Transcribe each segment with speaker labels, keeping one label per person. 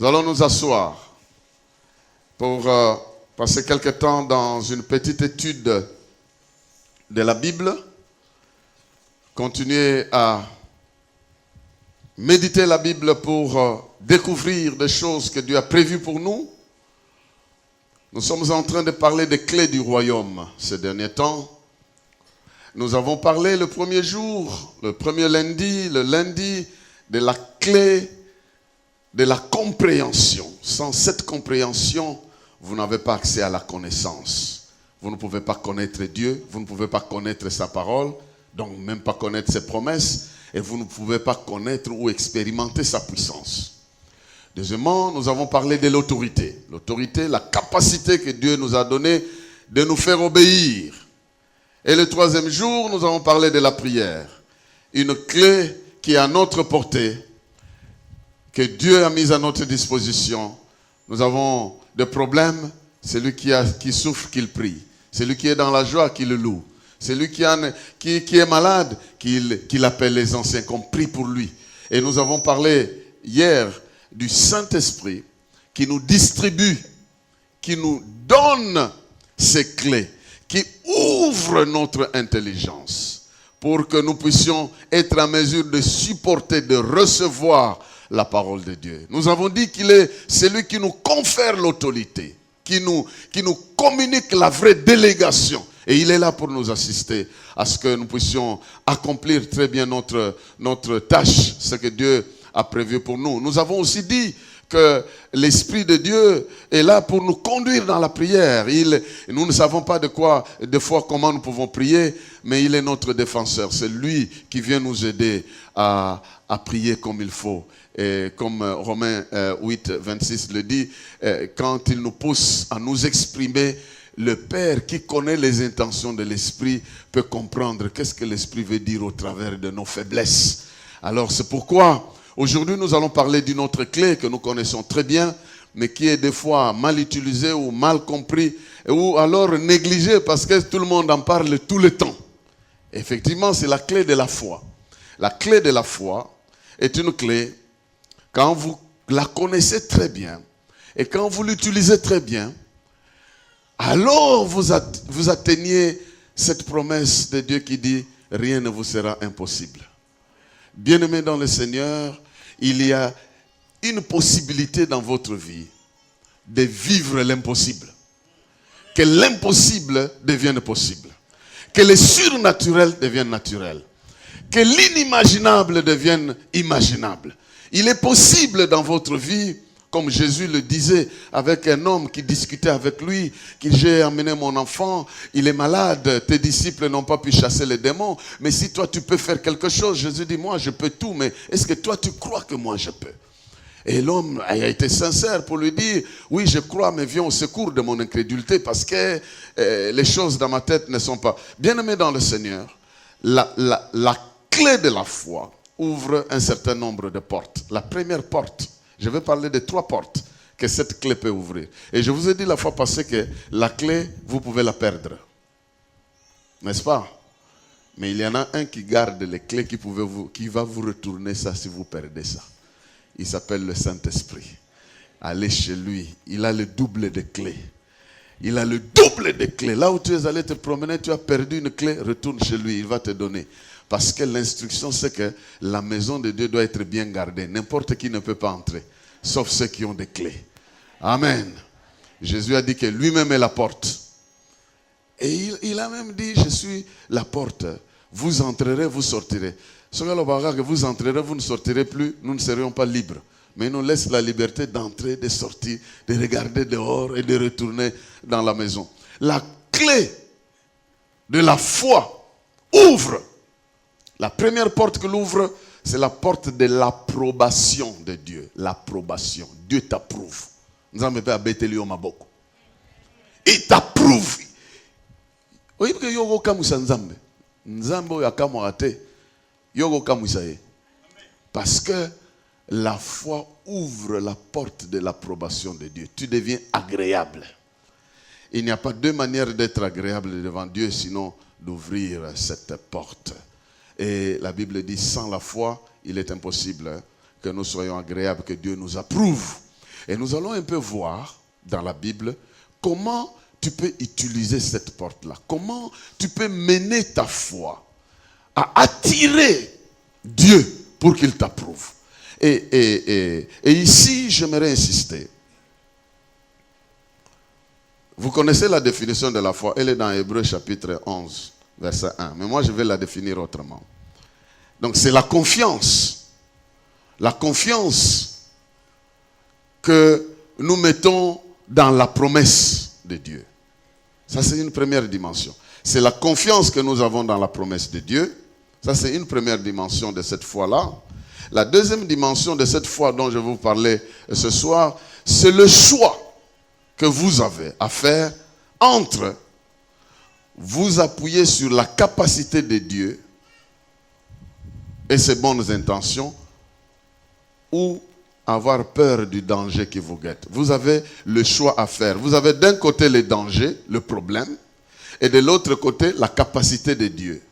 Speaker 1: Nous allons nous asseoir pour passer quelque temps dans une petite étude de la Bible, continuer à méditer la Bible pour découvrir des choses que Dieu a prévues pour nous. Nous sommes en train de parler des clés du royaume ces derniers temps. Nous avons parlé le premier jour, le premier lundi, le lundi de la clé de la compréhension. Sans cette compréhension, vous n'avez pas accès à la connaissance. Vous ne pouvez pas connaître Dieu, vous ne pouvez pas connaître sa parole, donc même pas connaître ses promesses, et vous ne pouvez pas connaître ou expérimenter sa puissance. Deuxièmement, nous avons parlé de l'autorité. L'autorité, la capacité que Dieu nous a donnée de nous faire obéir. Et le troisième jour, nous avons parlé de la prière. Une clé qui est à notre portée, que Dieu a mise à notre disposition. Nous avons des problèmes, celui qui souffre, qu'il prie. Celui qui est dans la joie, qu'il le loue. Celui qui est malade, qu'il appelle les anciens, qu'on prie pour lui. Et nous avons parlé hier du Saint-Esprit qui nous distribue, qui nous donne ces clés, qui ouvre notre intelligence pour que nous puissions être en mesure de supporter, de recevoir la parole de Dieu. Nous avons dit qu'il est celui qui nous confère l'autorité, qui nous communique la vraie délégation. Et il est là pour nous assister à ce que nous puissions accomplir très bien notre tâche, ce que Dieu a prévu pour nous. Nous avons aussi dit que l'Esprit de Dieu est là pour nous conduire dans la prière. Nous ne savons pas des fois comment nous pouvons prier, mais il est notre défenseur. C'est lui qui vient nous aider à prier comme il faut. Et comme Romains 8, 26 le dit, quand il nous pousse à nous exprimer, le Père qui connaît les intentions de l'Esprit peut comprendre qu'est-ce que l'Esprit veut dire au travers de nos faiblesses. Alors c'est pourquoi aujourd'hui nous allons parler d'une autre clé que nous connaissons très bien, mais qui est des fois mal utilisée ou mal compris, ou alors négligée parce que tout le monde en parle tout le temps. Effectivement, c'est la clé de la foi. La clé de la foi est une clé, quand vous la connaissez très bien, et quand vous l'utilisez très bien, alors vous atteignez cette promesse de Dieu qui dit « Rien ne vous sera impossible ». Bien-aimés dans le Seigneur, il y a une possibilité dans votre vie de vivre l'impossible. Que l'impossible devienne possible. Que le surnaturel devienne naturel. Que l'inimaginable devienne imaginable. Il est possible dans votre vie, comme Jésus le disait avec un homme qui discutait avec lui, que j'ai amené mon enfant, il est malade, tes disciples n'ont pas pu chasser les démons, mais si toi tu peux faire quelque chose, Jésus dit, moi je peux tout, mais est-ce que toi tu crois que moi je peux? Et l'homme a été sincère pour lui dire, oui je crois, mais viens au secours de mon incrédulité, parce que les choses dans ma tête ne sont pas... Bien-aimé dans le Seigneur, la clé de la foi ouvre un certain nombre de portes. La première porte, je vais parler de 3 portes que cette clé peut ouvrir. Et je vous ai dit la fois passée que la clé, vous pouvez la perdre. N'est-ce pas? Mais il y en a un qui garde les clés qui va vous retourner ça si vous perdez ça. Il s'appelle le Saint-Esprit. Allez chez lui. Il a le double de clés. Il a le double de clés. Là où tu es allé te promener, tu as perdu une clé, retourne chez lui, il va te donner. Parce que l'instruction, c'est que la maison de Dieu doit être bien gardée. N'importe qui ne peut pas entrer, sauf ceux qui ont des clés. Amen. Jésus a dit que lui-même est la porte. Et il a même dit, je suis la porte. Vous entrerez, vous sortirez. Ce que vous entrerez, vous ne sortirez plus, nous ne serions pas libres. Mais il nous laisse la liberté d'entrer, de sortir, de regarder dehors et de retourner dans la maison. La clé de la foi ouvre. La première porte que l'ouvre, c'est la porte de l'approbation de Dieu. L'approbation. Dieu t'approuve. Il t'approuve. Parce que la foi ouvre la porte de l'approbation de Dieu. Tu deviens agréable. Il n'y a pas deux manières d'être agréable devant Dieu, sinon d'ouvrir cette porte. Et la Bible dit, sans la foi, il est impossible que nous soyons agréables, que Dieu nous approuve. Et nous allons un peu voir dans la Bible comment tu peux utiliser cette porte-là. Comment tu peux mener ta foi à attirer Dieu pour qu'il t'approuve. Et ici, j'aimerais insister. Vous connaissez la définition de la foi. Elle est dans Hébreux chapitre 11, verset 1. Mais moi, je vais la définir autrement. Donc, c'est la confiance. La confiance que nous mettons dans la promesse de Dieu. Ça, c'est une première dimension. C'est la confiance que nous avons dans la promesse de Dieu. Ça, c'est une première dimension de cette foi-là. La deuxième dimension de cette foi dont je vais vous parler ce soir, c'est le choix que vous avez à faire entre vous appuyer sur la capacité de Dieu et ses bonnes intentions ou avoir peur du danger qui vous guette. Vous avez le choix à faire. Vous avez d'un côté le danger, le problème, et de l'autre côté la capacité de Dieu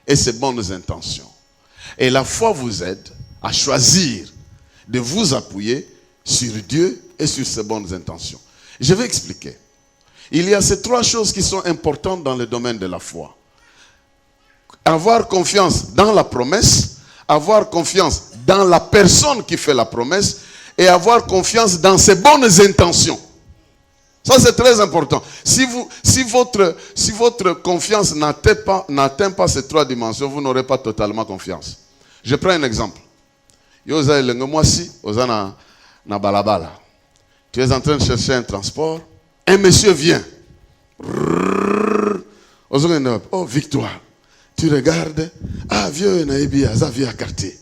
Speaker 1: et ses bonnes intentions. Et la foi vous aide à choisir de vous appuyer sur Dieu et sur ses bonnes intentions. Je vais expliquer. Il y a ces trois choses qui sont importantes dans le domaine de la foi. Avoir confiance dans la promesse, avoir confiance dans la personne qui fait la promesse et avoir confiance dans ses bonnes intentions. Ça, c'est très important. Si votre confiance n'atteint pas ces trois dimensions, vous n'aurez pas totalement confiance. Je prends un exemple. Tu es en train de chercher un transport. Un monsieur vient. Oh, victoire. Tu regardes. Ah, vieux, vieux à quartier.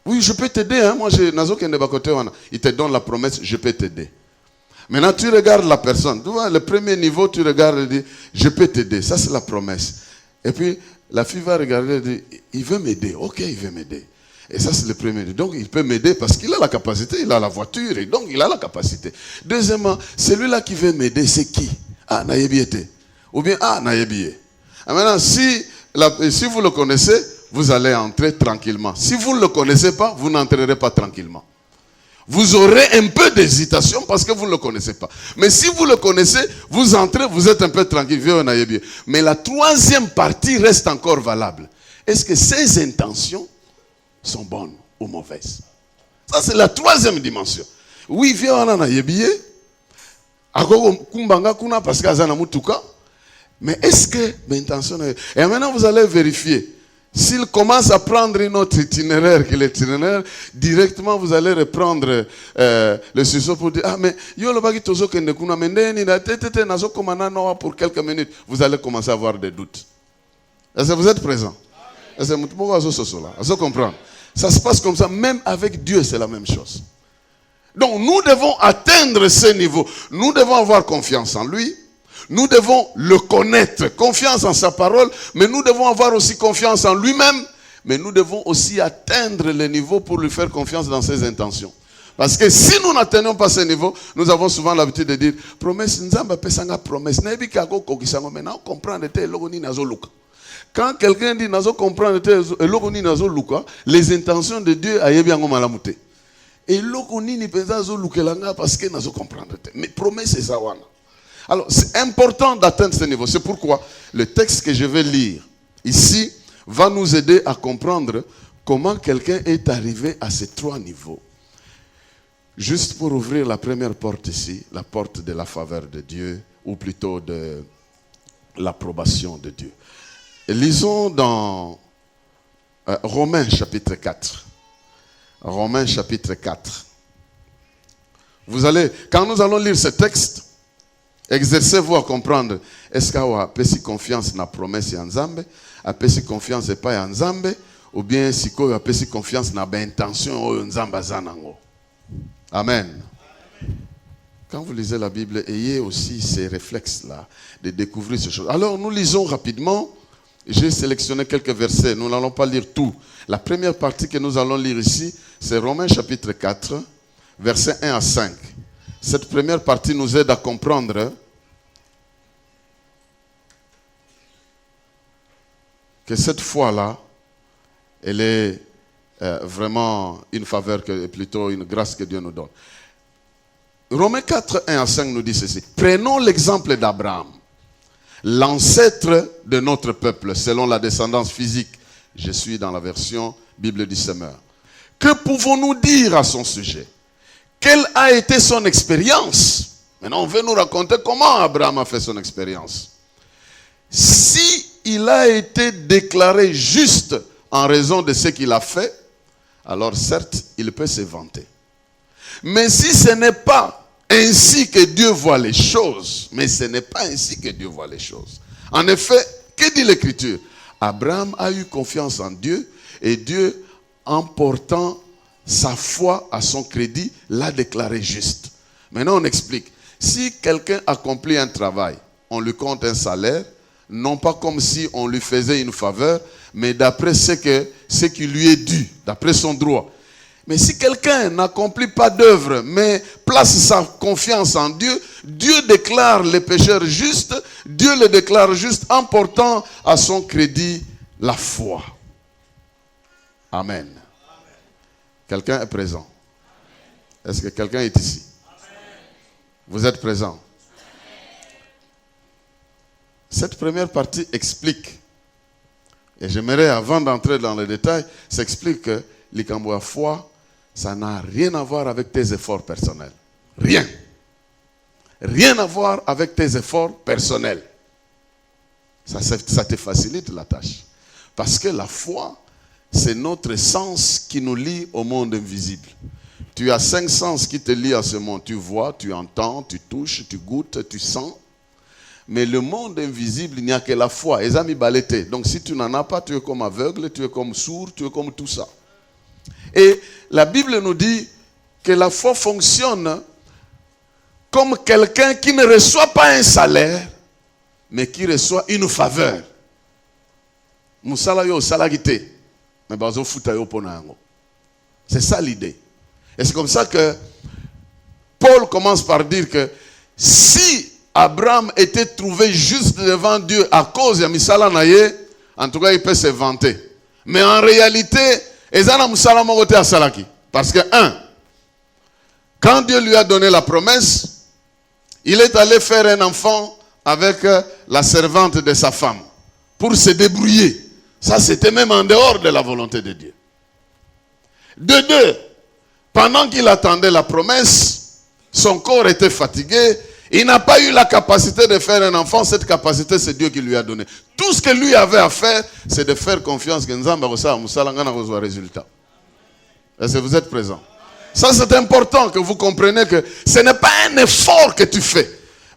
Speaker 1: Oui, je peux t'aider. Hein? Moi, il te donne la promesse, je peux t'aider. Maintenant, tu regardes la personne. Tu vois, le premier niveau, tu regardes et dis, je peux t'aider. Ça, c'est la promesse. Et puis, la fille va regarder et dire, il veut m'aider. Ok, il veut m'aider. Et ça, c'est le premier. Donc, il peut m'aider parce qu'il a la capacité, il a la voiture, et donc il a la capacité. Deuxièmement, celui-là qui veut m'aider, c'est qui? Ah, Nayebiete. Ou bien, ah, Nayebié. Maintenant, si vous le connaissez, vous allez entrer tranquillement. Si vous ne le connaissez pas, vous n'entrerez pas tranquillement. Vous aurez un peu d'hésitation parce que vous ne le connaissez pas. Mais si vous le connaissez, vous entrez, vous êtes un peu tranquille. Mais la troisième partie reste encore valable. Est-ce que ces intentions sont bonnes ou mauvaises? Ça, c'est la troisième dimension. Oui, viens en ayebie. Parce que mais est-ce que l'intention est... Et maintenant, vous allez vérifier. S'il commence à prendre une autre itinéraire que l'itinéraire, directement vous allez reprendre le sujet pour dire, ah mais pour quelques minutes, vous allez commencer à avoir des doutes. Est-ce que vous êtes présent? Est-ce que vous comprenez? Ça se passe comme ça, même avec Dieu, c'est la même chose. Donc nous devons atteindre ce niveau. Nous devons avoir confiance en lui. Nous devons le connaître, confiance en sa parole, mais nous devons avoir aussi confiance en lui-même, mais nous devons aussi atteindre le niveau pour lui faire confiance dans ses intentions. Parce que si nous n'atteignons pas ce niveau, nous avons souvent l'habitude de dire, promesse, promesse, quand quelqu'un dit nazo comprendre les intentions de Dieu a bien malamute. Et lokoni ni penza zo lukelanga parce que nazo comprendre. Mais promesse c'est ça. Alors, c'est important d'atteindre ce niveau. C'est pourquoi le texte que je vais lire ici va nous aider à comprendre comment quelqu'un est arrivé à ces trois niveaux. Juste pour ouvrir la première porte ici, la porte de la faveur de Dieu, ou plutôt de l'approbation de Dieu. Et lisons dans Romains chapitre 4. Romains chapitre 4. Quand nous allons lire ce texte, exercez-vous à comprendre, est-ce qu'il y a une confiance dans la promesse de Nzambe, une confiance et pas Nzambe, ou bien si il y a une confiance dans l'intention de Nzambe. Amen. Quand vous lisez la Bible, ayez aussi ces réflexes-là de découvrir ces choses. Alors nous lisons rapidement. J'ai sélectionné quelques versets. Nous n'allons pas lire tout. La première partie que nous allons lire ici, c'est Romains chapitre 4, versets 1 à 5. Cette première partie nous aide à comprendre que cette foi-là, elle est vraiment une faveur, plutôt une grâce que Dieu nous donne. Romains 4, 1 à 5 nous dit ceci. Prenons l'exemple d'Abraham, l'ancêtre de notre peuple, selon la descendance physique. Je suis dans la version Bible du Semeur. Que pouvons-nous dire à son sujet? Quelle a été son expérience? Maintenant, on veut nous raconter comment Abraham a fait son expérience. Si il a été déclaré juste en raison de ce qu'il a fait, alors certes, il peut se vanter. Mais si ce n'est pas ainsi que Dieu voit les choses, mais ce n'est pas ainsi que Dieu voit les choses. En effet, que dit l'Écriture? Abraham a eu confiance en Dieu et Dieu, en portant sa foi à son crédit, l'a déclaré juste. Maintenant, on explique. Si quelqu'un accomplit un travail, on lui compte un salaire, non pas comme si on lui faisait une faveur, mais d'après ce qui lui est dû, d'après son droit. Mais si quelqu'un n'accomplit pas d'œuvre, mais place sa confiance en Dieu, Dieu déclare les pécheurs justes, Dieu les déclare justes en portant à son crédit la foi. Amen. Quelqu'un est présent? Est-ce que quelqu'un est ici? Vous êtes présent? Cette première partie explique, et j'aimerais avant d'entrer dans les détails, s'explique que l'ikambo à foi, ça n'a rien à voir avec tes efforts personnels. Rien. Rien à voir avec tes efforts personnels. Ça te facilite la tâche. Parce que la foi, c'est notre sens qui nous lie au monde invisible. Tu as 5 sens qui te lient à ce monde. Tu vois, tu entends, tu touches, tu goûtes, tu sens. Mais le monde invisible, il n'y a que la foi. Les amis balétés. Donc si tu n'en as pas, tu es comme aveugle, tu es comme sourd, tu es comme tout ça. Et la Bible nous dit que la foi fonctionne comme quelqu'un qui ne reçoit pas un salaire, mais qui reçoit une faveur. C'est ça l'idée. Et c'est comme ça que Paul commence par dire que si Abraham était trouvé juste devant Dieu à cause de Misala Naye, en tout cas il peut se vanter. Mais en réalité, parce que, quand Dieu lui a donné la promesse, il est allé faire un enfant avec la servante de sa femme pour se débrouiller. Ça, c'était même en dehors de la volonté de Dieu. De deux, pendant qu'il attendait la promesse, son corps était fatigué. Il n'a pas eu la capacité de faire un enfant. Cette capacité, c'est Dieu qui lui a donné. Tout ce que lui avait à faire, c'est de faire confiance que Nzamba reçoit résultat. Est-ce que vous êtes présents? Ça, c'est important que vous compreniez que ce n'est pas un effort que tu fais,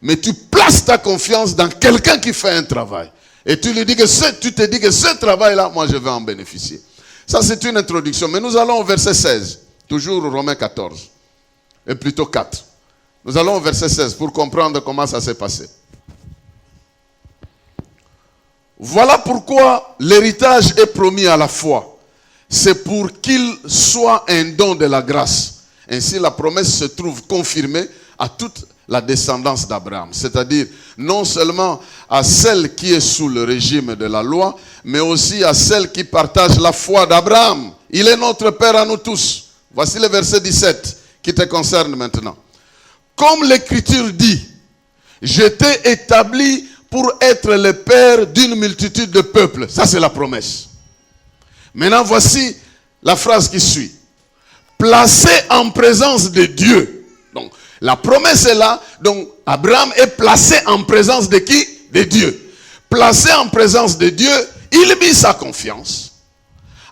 Speaker 1: mais tu places ta confiance dans quelqu'un qui fait un travail. Et tu lui dis que tu te dis que ce travail-là, moi, je vais en bénéficier. Ça, c'est une introduction. Mais nous allons au verset 16. Toujours Romains 14. Et plutôt 4. Nous allons au verset 16 pour comprendre comment ça s'est passé. Voilà pourquoi l'héritage est promis à la foi. C'est pour qu'il soit un don de la grâce. Ainsi, la promesse se trouve confirmée à toute la descendance d'Abraham. C'est-à-dire, non seulement à celle qui est sous le régime de la loi, mais aussi à celle qui partage la foi d'Abraham. Il est notre Père à nous tous. Voici le verset 17 qui te concerne maintenant. Comme l'Écriture dit, je t'ai établi pour être le père d'une multitude de peuples. Ça, c'est la promesse. Maintenant, voici la phrase qui suit. Placé en présence de Dieu. Donc, la promesse est là. Donc, Abraham est placé en présence de qui? De Dieu. Placé en présence de Dieu, il mit sa confiance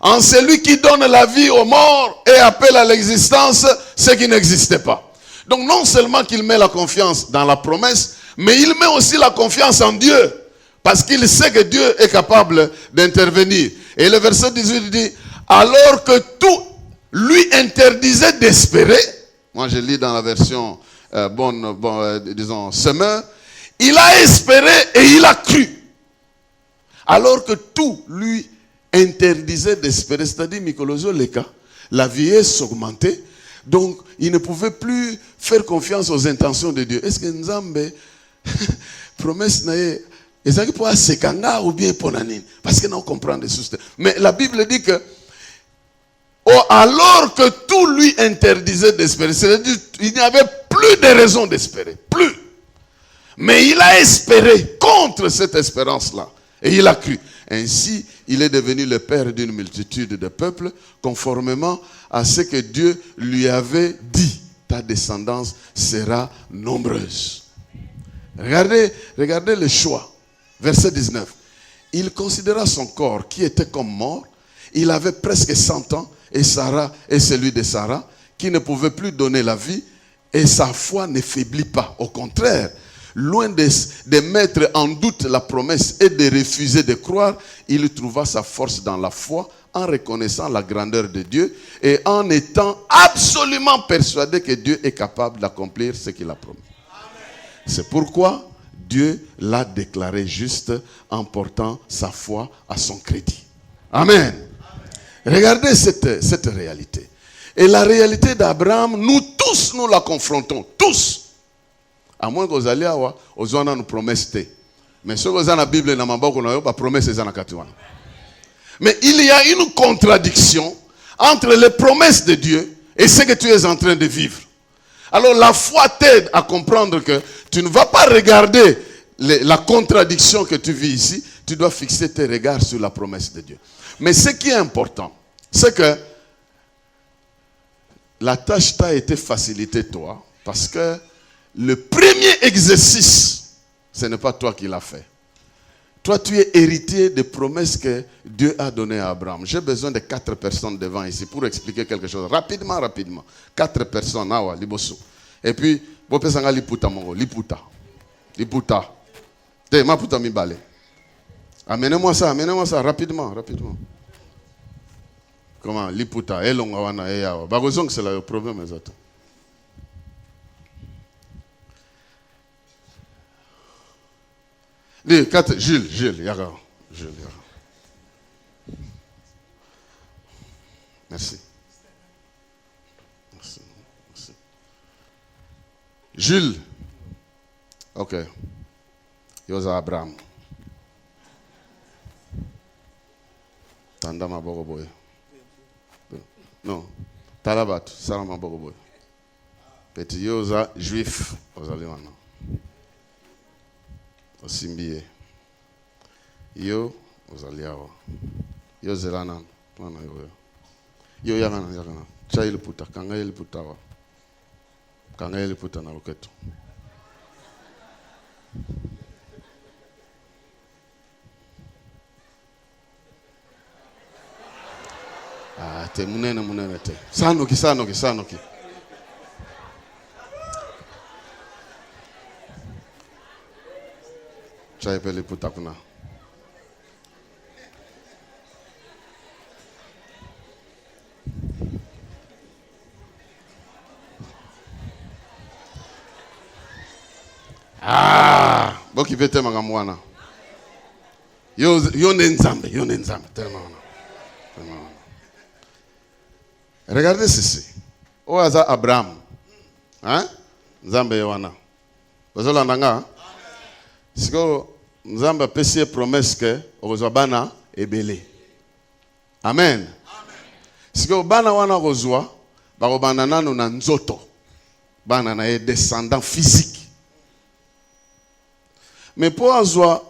Speaker 1: en celui qui donne la vie aux morts et appelle à l'existence ce qui n'existait pas. Donc, non seulement qu'il met la confiance dans la promesse, mais il met aussi la confiance en Dieu. Parce qu'il sait que Dieu est capable d'intervenir. Et le verset 18 dit, alors que tout lui interdisait d'espérer, moi je lis dans la version disons Semeur, il a espéré et il a cru. Alors que tout lui interdisait d'espérer, c'est-à-dire Mikolosio Leka, la vieillesse augmentait, donc il ne pouvait plus faire confiance aux intentions de Dieu. Est-ce que Nzambe promesse naie ezaki pour sekanga ou bien pour nanine? Parce que nous comprenons des choses. Mais la Bible dit que alors que tout lui interdisait d'espérer. C'est-à-dire qu'il n'y avait plus de raison d'espérer. Plus. Mais il a espéré contre cette espérance-là. Et il a cru. Ainsi, il est devenu le père d'une multitude de peuples, conformément à ce que Dieu lui avait dit. Ta descendance sera nombreuse. Regardez le choix. Verset 19. Il considéra son corps qui était comme mort. Il avait presque 100 ans. Et Sarah et celui de Sarah, qui ne pouvait plus donner la vie, et sa foi ne faiblit pas. Au contraire, loin de mettre en doute la promesse et de refuser de croire, il trouva sa force dans la foi, en reconnaissant la grandeur de Dieu et en étant absolument persuadé que Dieu est capable d'accomplir ce qu'il a promis. C'est pourquoi Dieu l'a déclaré juste en portant sa foi à son crédit. Amen. Regardez cette réalité. Et la réalité d'Abraham, nous tous, nous la confrontons. Tous. À moins que vous alliez avoir, vous avez une promesse. Mais ce que vous avez dans la Bible, dans la promesse, c'est dans la Katuana. Mais il y a une contradiction entre les promesses de Dieu et ce que tu es en train de vivre. Alors la foi t'aide à comprendre que tu ne vas pas regarder la contradiction que tu vis ici, tu dois fixer tes regards sur la promesse de Dieu. Mais ce qui est important, c'est que la tâche t'a été facilitée toi, parce que le premier exercice, ce n'est pas toi qui l'as fait. Toi, tu es héritier des promesses que Dieu a données à Abraham. J'ai besoin de 4 personnes devant ici pour expliquer quelque chose. Rapidement. 4 personnes. Ah ouais, liboso. Et puis, vous pouvez savoir liputa mongo. Liputa. Te, ma puta mi balé. Amenez-moi ça, rapidement. Comment? Liputa. Elonga wana eyawa. Bagozong, c'est le problème, les autres. Dis, 4, Jules, Yara. Merci. Jules. Ok. Yosa Abraham. Tanda maboko boy. Non. Talabat, Salam maboko boy. Petit Yosa juif. Ozaliwana. Osimbiye. Yo ozaliawa. Yo zelana. Mwana yo yagana. Chai liputa. Kanga liputa wa. Kanga liputa na loketo. Ah, te munene te. Sanoki. Chai pele puta kuna. Ah, boki pete magamwana. Yo nenzambe, tellement. Regardez ceci. Oaza Abraham. Hein? Nzambe yowana. Bazola nanga. Siko Nzambe pesi promesse que ozwa bana ebele. Amen. Siko bana wana ozwa bakobana nanu na nzoto. Bana na descendant physique. Mais pour azwa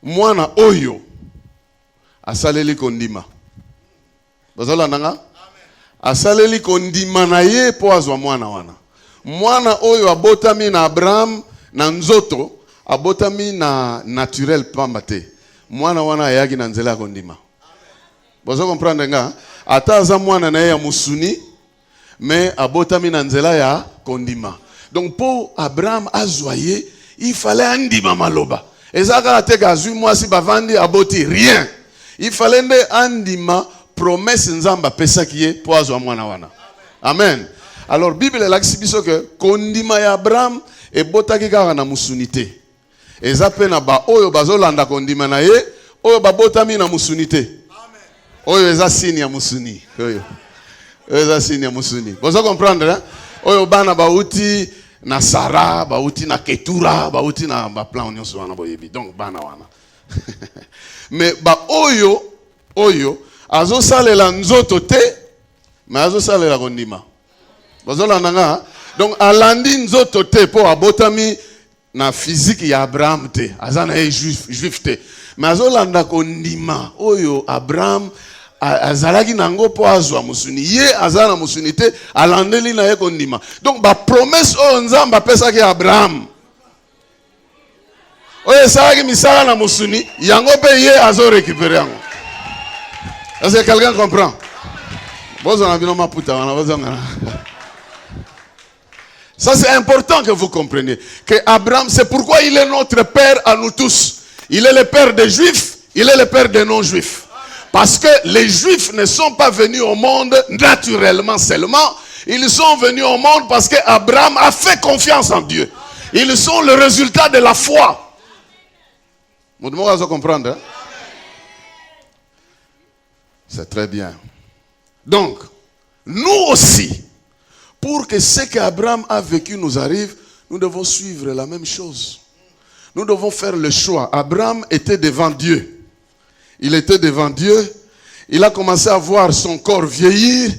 Speaker 1: mwana oyo asaleli kondima. Bazola nanga? Asaleli kondima na ye po azwa mwana wana. Mwana oyo abotami na Abraham na nzoto, abotami na naturel pamba te. Mwana wana ayaki na nzela kondima. Bozo comprendre nga? Ata aza mwana na ye ya musuni, mais abotami na nzela ya kondima. Donc pour Abraham azwa ye, il fallait andima maloba. Ezaka ateka azui mwasi bavandi aboti rien. Il fallait nde andima promesse nzamba pesa kiye po azwa mwana wana. Amen. Alors Bible elakisi biso ke kondima ya Abraham ebotaki kaka na musunite. Eza pe na ba oyo bazolanda kondima na ye, oyo babotami na musunite. Amen. Oyo eza signe ya musuni. Oyo eza signe ya musuni. Bozo comprendre hein? Oyo bana bauti na Sarah, bauti na Ketura, bauti na ba plan nyonso wana boyebi. Donc bana wana. Mais ba oyo azo salela nzoto te, Mais azo salela kondima. Bazolanda. Donc alandi nzoto te po abotami na physique ya Abraham te. Azana juif te. Mais azolanda kondima oyo Abraham azalaki nango po azwa musuni. Ye azana musuni te alandeli na ye kondima. Donc ba promesse o nzamba apesaki Abraham. Oye salaki misala na musuni, yango pe ye azo récupérer yango. Est-ce que quelqu'un comprend? Ça c'est important que vous compreniez. Que Abraham, c'est pourquoi il est notre père à nous tous. Il est le père des juifs, il est le père des non-juifs. Parce que les juifs ne sont pas venus au monde naturellement seulement. Ils sont venus au monde parce que Abraham a fait confiance en Dieu. Ils sont le résultat de la foi. Vous devez comprendre. Hein? C'est très bien. Donc, nous aussi, pour que ce qu'Abraham a vécu nous arrive, nous devons suivre la même chose. Nous devons faire le choix. Abraham était devant Dieu. Il était devant Dieu. Il a commencé à voir son corps vieillir,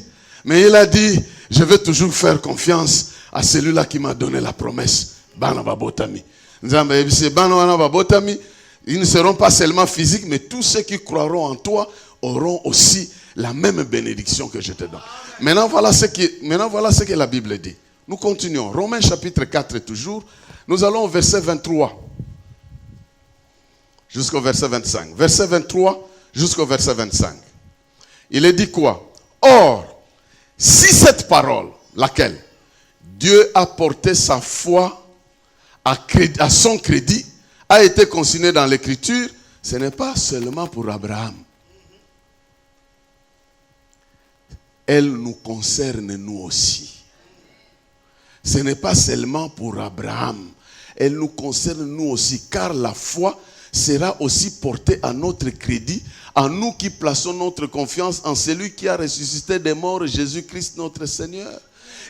Speaker 1: mais il a dit, je vais toujours faire confiance à celui-là qui m'a donné la promesse. Bana babotami. Ils ne seront pas seulement physiques, mais tous ceux qui croiront en toi auront aussi la même bénédiction que je te donne. Maintenant, voilà ce que la Bible dit. Nous continuons. Romains chapitre 4 toujours. Nous allons au verset 23 jusqu'au verset 25. Verset 23 jusqu'au verset 25. Il est dit quoi? Or, si cette parole, laquelle Dieu a porté sa foi à son crédit, a été consignée dans l'écriture, ce n'est pas seulement pour Abraham. Elle nous concerne nous aussi. Ce n'est pas seulement pour Abraham. Elle nous concerne nous aussi. Car la foi sera aussi portée à notre crédit, à nous qui plaçons notre confiance en celui qui a ressuscité des morts, Jésus-Christ notre Seigneur.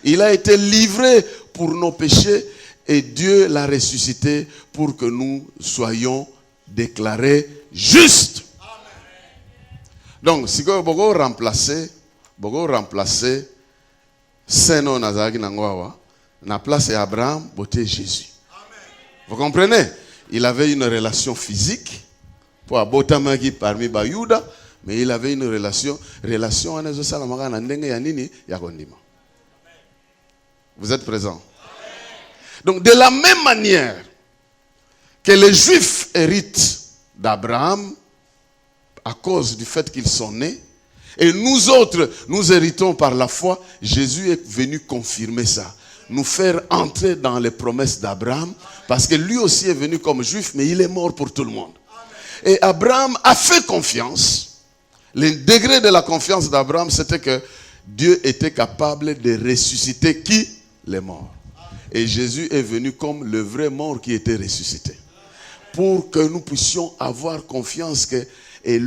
Speaker 1: Il a été livré pour nos péchés et Dieu l'a ressuscité pour que nous soyons déclarés justes. Donc, si vous voulez remplacer Saint-Nom Nazaraki Nangwawa, na place Abraham, beauté Jésus. Vous comprenez? Il avait une relation physique pour Abotamaki parmi Bayuda, mais il avait une relation Vous êtes présents? Donc, de la même manière que les Juifs héritent d'Abraham à cause du fait qu'ils sont nés, et nous autres, nous héritons par la foi, Jésus est venu confirmer ça. Nous faire entrer dans les promesses d'Abraham, parce que lui aussi est venu comme juif, mais il est mort pour tout le monde. Et Abraham a fait confiance. Le degré de la confiance d'Abraham, c'était que Dieu était capable de ressusciter qui? Les morts. Et Jésus est venu comme le vrai mort qui était ressuscité. Pour que nous puissions avoir confiance que je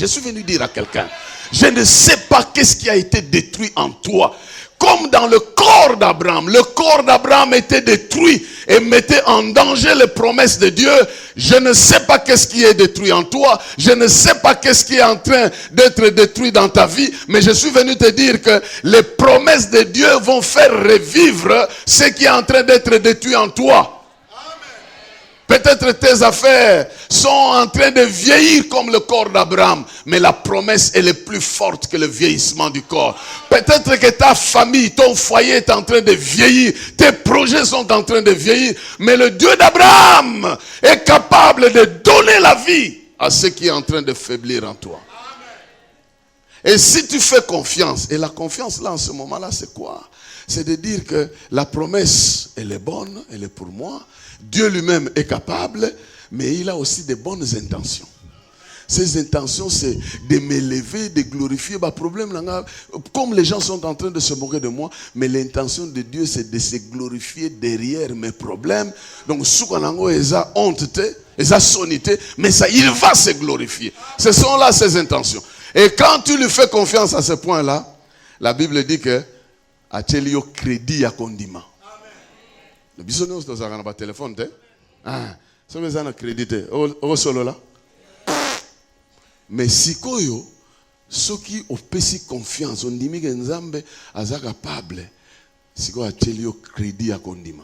Speaker 1: suis venu dire à quelqu'un, je ne sais pas qu'est-ce qui a été détruit en toi. Comme dans le corps d'Abraham. Le corps d'Abraham était détruit et mettait en danger les promesses de Dieu. Je ne sais pas qu'est-ce qui est détruit en toi. Je ne sais pas qu'est-ce qui est en train d'être détruit dans ta vie. Mais je suis venu te dire que les promesses de Dieu vont faire revivre ce qui est en train d'être détruit en toi. Peut-être tes affaires sont en train de vieillir comme le corps d'Abraham, mais la promesse elle est plus forte que le vieillissement du corps. Peut-être que ta famille, ton foyer est en train de vieillir, tes projets sont en train de vieillir, mais le Dieu d'Abraham est capable de donner la vie à ce qui est en train de faiblir en toi. Et si tu fais confiance, et la confiance là en ce moment-là c'est quoi? C'est de dire que la promesse elle est bonne, elle est pour moi. Dieu lui-même est capable, mais il a aussi de bonnes intentions. Ses intentions, c'est de m'élever, de glorifier. Comme les gens sont en train de se moquer de moi, mais l'intention de Dieu, c'est de se glorifier derrière mes problèmes. Donc, ce qu'on a honte, sonité, mais ça, il va se glorifier. Ce sont là ses intentions. Et quand tu lui fais confiance à ce point-là, la Bible dit que Achelio crédit à condiment. Le bisounours dans un téléphone, ça me a crédité. Au solo là. Mais si koyo, ceux qui ont pesi confiance, on dit que Nzambe est capable, si on a tel crédit à Kondima.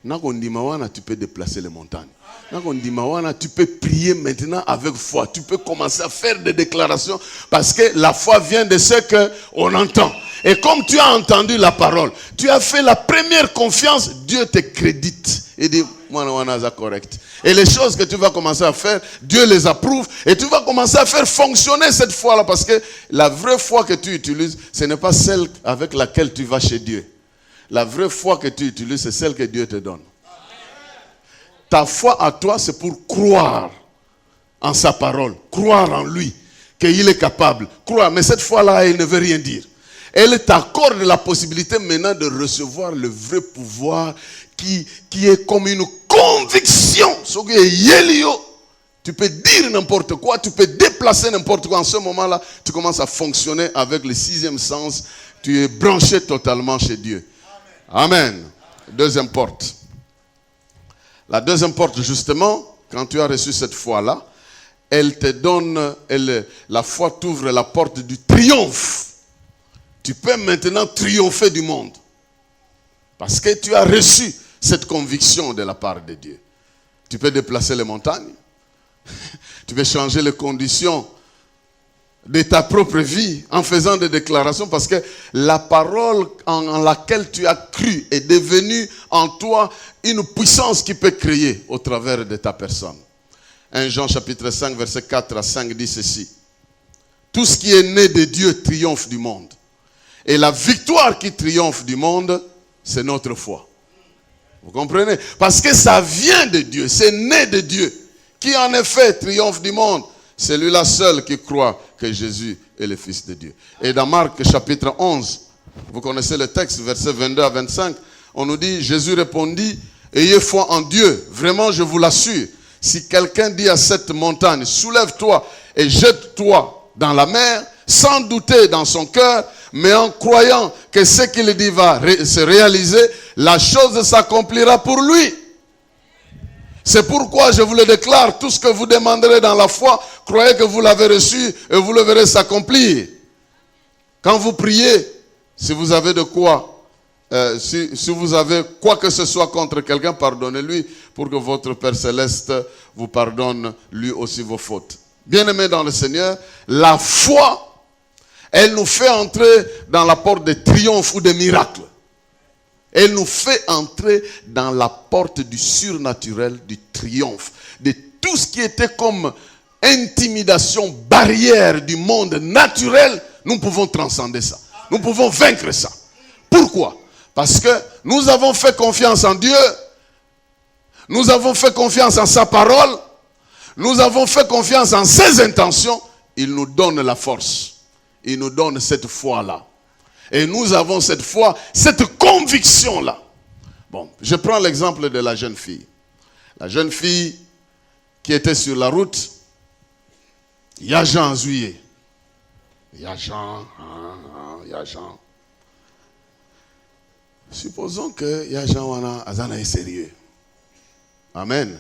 Speaker 1: Na Kondima wana, tu peux déplacer les montagnes. Na Kondima wana, tu peux prier maintenant avec foi. Tu peux commencer à faire des déclarations parce que la foi vient de ce qu'on entend. Et comme tu as entendu la parole, tu as fait la première confiance, Dieu te crédite et dit, wana c'est correct. Et les choses que tu vas commencer à faire, Dieu les approuve et tu vas commencer à faire fonctionner cette foi-là parce que la vraie foi que tu utilises, ce n'est pas celle avec laquelle tu vas chez Dieu. La vraie foi que tu utilises, c'est celle que Dieu te donne. Ta foi à toi, c'est pour croire en sa parole, croire en lui, qu'il est capable. Croire, mais cette foi-là, elle ne veut rien dire. Elle t'accorde la possibilité maintenant de recevoir le vrai pouvoir qui est comme une conviction. Tu peux dire n'importe quoi, tu peux déplacer n'importe quoi. En ce moment-là, tu commences à fonctionner avec le sixième sens. Tu es branché totalement chez Dieu. Amen. Deuxième porte. La deuxième porte, justement, quand tu as reçu cette foi-là, elle te donne, la foi t'ouvre la porte du triomphe. Tu peux maintenant triompher du monde. Parce que tu as reçu cette conviction de la part de Dieu. Tu peux déplacer les montagnes. Tu peux changer les conditions de ta propre vie en faisant des déclarations parce que la parole en laquelle tu as cru est devenue en toi une puissance qui peut créer au travers de ta personne. 1 Jean chapitre 5 verset 4 à 5 dit ceci. Tout ce qui est né de Dieu triomphe du monde. Et la victoire qui triomphe du monde, c'est notre foi. Vous comprenez? Parce que ça vient de Dieu, c'est né de Dieu. Qui en effet triomphe du monde? C'est lui-là seul qui croit que Jésus est le Fils de Dieu. Et dans Marc chapitre 11, vous connaissez le texte, versets 22 à 25, on nous dit, Jésus répondit, ayez foi en Dieu, vraiment je vous l'assure, si quelqu'un dit à cette montagne, soulève-toi et jette-toi dans la mer, sans douter dans son cœur, mais en croyant que ce qu'il dit va se réaliser, la chose s'accomplira pour lui. C'est pourquoi je vous le déclare, tout ce que vous demanderez dans la foi, croyez que vous l'avez reçu et vous le verrez s'accomplir. Quand vous priez, si vous avez de quoi, si vous avez quoi que ce soit contre quelqu'un, pardonnez-lui pour que votre Père Céleste vous pardonne lui aussi vos fautes. Bien-aimés dans le Seigneur, la foi, elle nous fait entrer dans la porte de triomphe ou de miracle. Elle nous fait entrer dans la porte du surnaturel, du triomphe, de tout ce qui était comme intimidation, barrière du monde naturel. Nous pouvons transcender ça. Nous pouvons vaincre ça. Pourquoi? Parce que nous avons fait confiance en Dieu. Nous avons fait confiance en sa parole. Nous avons fait confiance en ses intentions. Il nous donne la force. Il nous donne cette foi-là. Et nous avons cette foi, cette conviction-là. Bon, je prends l'exemple de la jeune fille. La jeune fille qui était sur la route, il y a Jean Zouye. Il y a Jean, il y a Jean. Supposons que il y a Jean Azana est sérieux. Amen.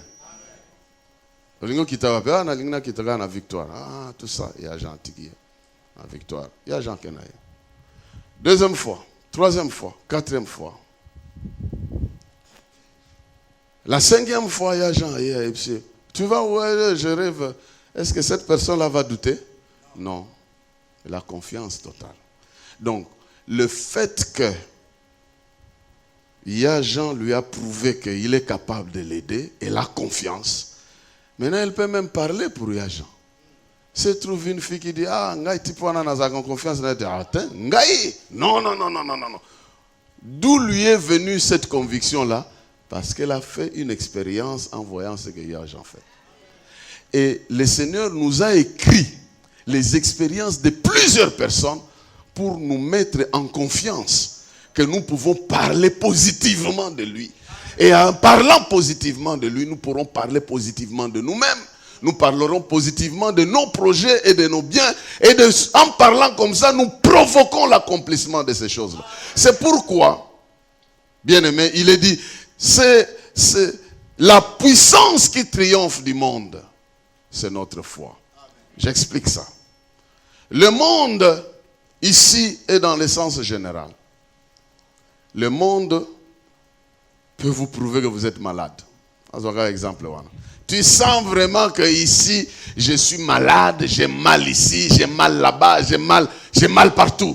Speaker 1: Ringo kitaba na lingna kitaka na victoire. Ah, tout ça, il y a Jean Tigui. La victoire. Il y a Jean Kenaye. Deuxième fois, troisième fois, quatrième fois. La cinquième fois, il y a Jean. Tu vas où je rêve. Est-ce que cette personne-là va douter? Non. La confiance totale. Donc, le fait que Jean lui a prouvé qu'il est capable de l'aider et la confiance. Maintenant, elle peut même parler pour Jean. Se trouve une fille qui dit, ah, ngai tipo na confiance, ngai. Non. D'où lui est venue cette conviction-là? Parce qu'elle a fait une expérience en voyant ce que Jean fait. Et le Seigneur nous a écrit les expériences de plusieurs personnes pour nous mettre en confiance que nous pouvons parler positivement de lui. Et en parlant positivement de lui, nous pourrons parler positivement de nous-mêmes. Nous parlerons positivement de nos projets et de nos biens. Et en parlant comme ça, nous provoquons l'accomplissement de ces choses-là. C'est pourquoi, bien aimé, il est dit, c'est la puissance qui triomphe du monde. C'est notre foi. J'explique ça. Le monde, ici, est dans l'essence générale. Le monde peut vous prouver que vous êtes malade. Un exemple. Tu sens vraiment que ici, je suis malade, j'ai mal ici, j'ai mal là-bas, j'ai mal partout.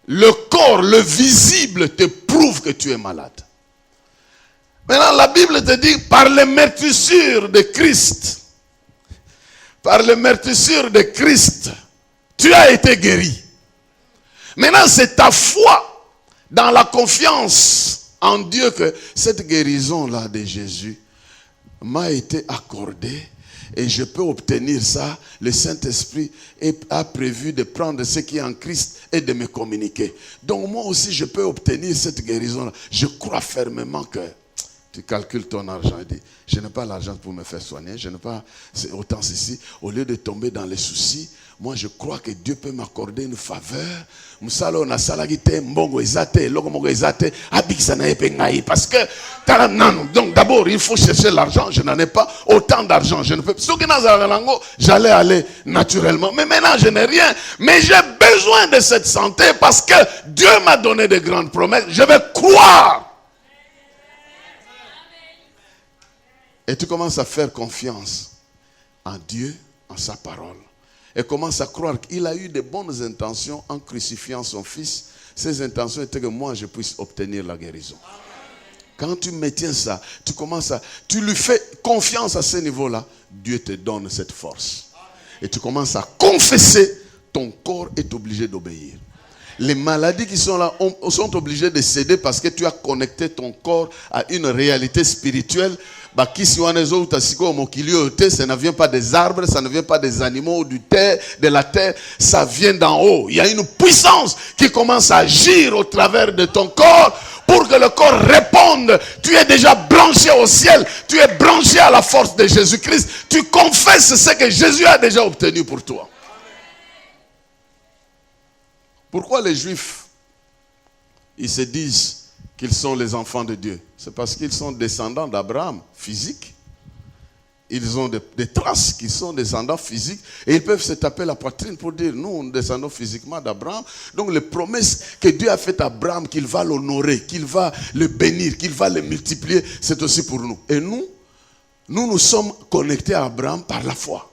Speaker 1: Le corps, le visible te prouve que tu es malade. Maintenant, la Bible te dit, par les meurtrissures de Christ, par les meurtrissures de Christ, tu as été guéri. Maintenant, c'est ta foi dans la confiance en Dieu que cette guérison-là de Jésus m'a été accordée et je peux obtenir ça. Le Saint-Esprit a prévu de prendre ce qui est en Christ et de me communiquer. Donc moi aussi, je peux obtenir cette guérison-là. Je crois fermement que tu calcules ton argent et dis, je n'ai pas l'argent pour me faire soigner, je n'ai pas autant ceci. Au lieu de tomber dans les soucis, moi je crois que Dieu peut m'accorder une faveur. Parce que, non, donc d'abord il faut chercher l'argent, je n'en ai pas autant d'argent, je ne peux pas. J'allais aller naturellement, mais maintenant je n'ai rien. Mais j'ai besoin de cette santé parce que Dieu m'a donné de grandes promesses. Je vais croire. Et tu commences à faire confiance en Dieu, en sa parole. Et commences à croire qu'il a eu de bonnes intentions en crucifiant son fils. Ses intentions étaient que moi je puisse obtenir la guérison. Quand tu maintiens ça, tu lui fais confiance à ce niveau-là, Dieu te donne cette force. Et tu commences à confesser, ton corps est obligé d'obéir. Les maladies qui sont là sont obligées de céder parce que tu as connecté ton corps à une réalité spirituelle. Ça ne vient pas des arbres, ça ne vient pas des animaux, de la terre, ça vient d'en haut. Il y a une puissance qui commence à agir au travers de ton corps pour que le corps réponde. Tu es déjà branché au ciel, tu es branché à la force de Jésus-Christ. Tu confesses ce que Jésus a déjà obtenu pour toi. Pourquoi les Juifs, ils se disent qu'ils sont les enfants de Dieu? C'est parce qu'ils sont descendants d'Abraham, physique. Ils ont des traces qui sont descendants physiques. Et ils peuvent se taper la poitrine pour dire, nous, nous descendons physiquement d'Abraham. Donc les promesses que Dieu a faites à Abraham, qu'il va l'honorer, qu'il va le bénir, qu'il va le multiplier, c'est aussi pour nous. Et nous sommes connectés à Abraham par la foi.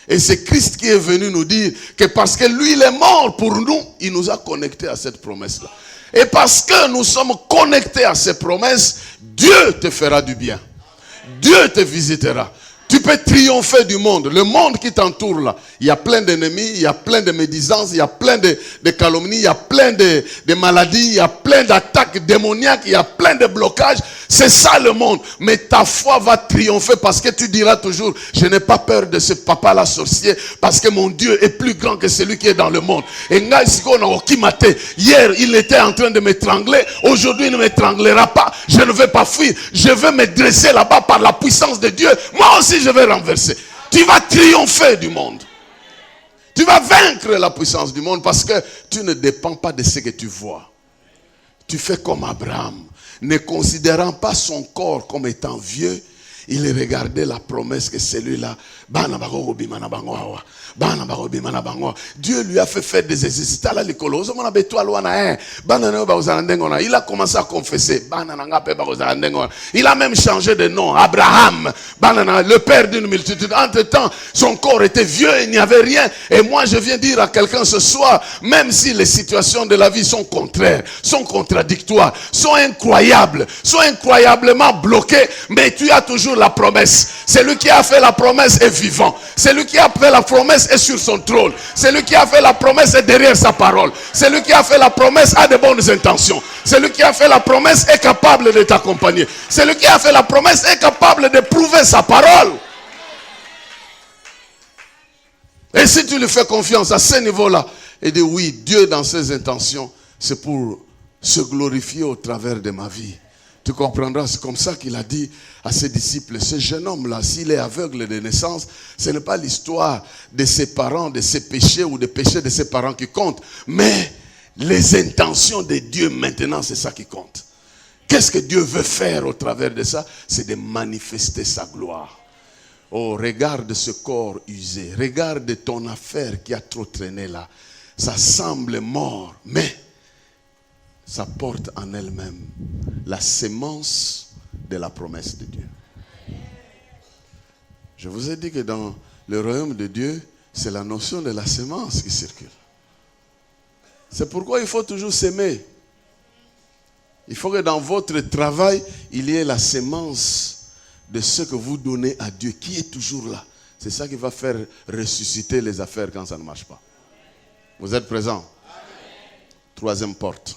Speaker 1: Et c'est Christ qui est venu nous dire que parce que lui, il est mort pour nous, il nous a connectés à cette promesse-là. Et parce que nous sommes connectés à ces promesses, Dieu te fera du bien. Dieu te visitera. Tu peux triompher du monde. Le monde qui t'entoure là, il y a plein d'ennemis, il y a plein de médisances, il y a plein de calomnies, il y a plein de maladies, il y a plein d'attaques démoniaques, il y a plein de blocages. C'est ça le monde. Mais ta foi va triompher parce que tu diras toujours, je n'ai pas peur de ce papa-là sorcier parce que mon Dieu est plus grand que celui qui est dans le monde. Et hier, il était en train de m'étrangler. Aujourd'hui, il ne m'étranglera pas. Je ne vais pas fuir. Je vais me dresser là-bas par la puissance de Dieu. Moi aussi, je vais renverser. Tu vas triompher du monde. Tu vas vaincre la puissance du monde parce que tu ne dépends pas de ce que tu vois. Tu fais comme Abraham. Ne considérant pas son corps comme étant vieux, il regardait la promesse que celui-là, Dieu lui a fait faire des exercices. Il a commencé à confesser. Il a même changé de nom. Abraham, le père d'une multitude. Entre-temps, son corps était vieux, il n'y avait rien. Et moi, je viens dire à quelqu'un ce soir, même si les situations de la vie sont contraires, sont contradictoires, sont incroyables, sont incroyablement bloquées, mais tu as toujours la promesse. Celui qui a fait la promesse est vivant. Celui qui a fait la promesse est sur son trône. Celui qui a fait la promesse est derrière sa parole. Celui qui a fait la promesse a de bonnes intentions. Celui qui a fait la promesse est capable de t'accompagner. Celui qui a fait la promesse est capable de prouver sa parole. Et si tu lui fais confiance à ce niveau-là, et dis oui, Dieu dans ses intentions, c'est pour se glorifier au travers de ma vie. Tu comprendras, c'est comme ça qu'il a dit à ses disciples, ce jeune homme-là, s'il est aveugle de naissance, ce n'est pas l'histoire de ses parents, de ses péchés ou des péchés de ses parents qui comptent, mais les intentions de Dieu maintenant, c'est ça qui compte. Qu'est-ce que Dieu veut faire au travers de ça? C'est de manifester sa gloire. Oh, regarde ce corps usé. Regarde ton affaire qui a trop traîné là. Ça semble mort, mais ça porte en elle-même la sémence de la promesse de Dieu. Je vous ai dit que dans le royaume de Dieu, c'est la notion de la sémence qui circule. C'est pourquoi il faut toujours s'aimer. Il faut que dans votre travail, il y ait la sémence de ce que vous donnez à Dieu, qui est toujours là. C'est ça qui va faire ressusciter les affaires quand ça ne marche pas. Vous êtes présents? Troisième porte.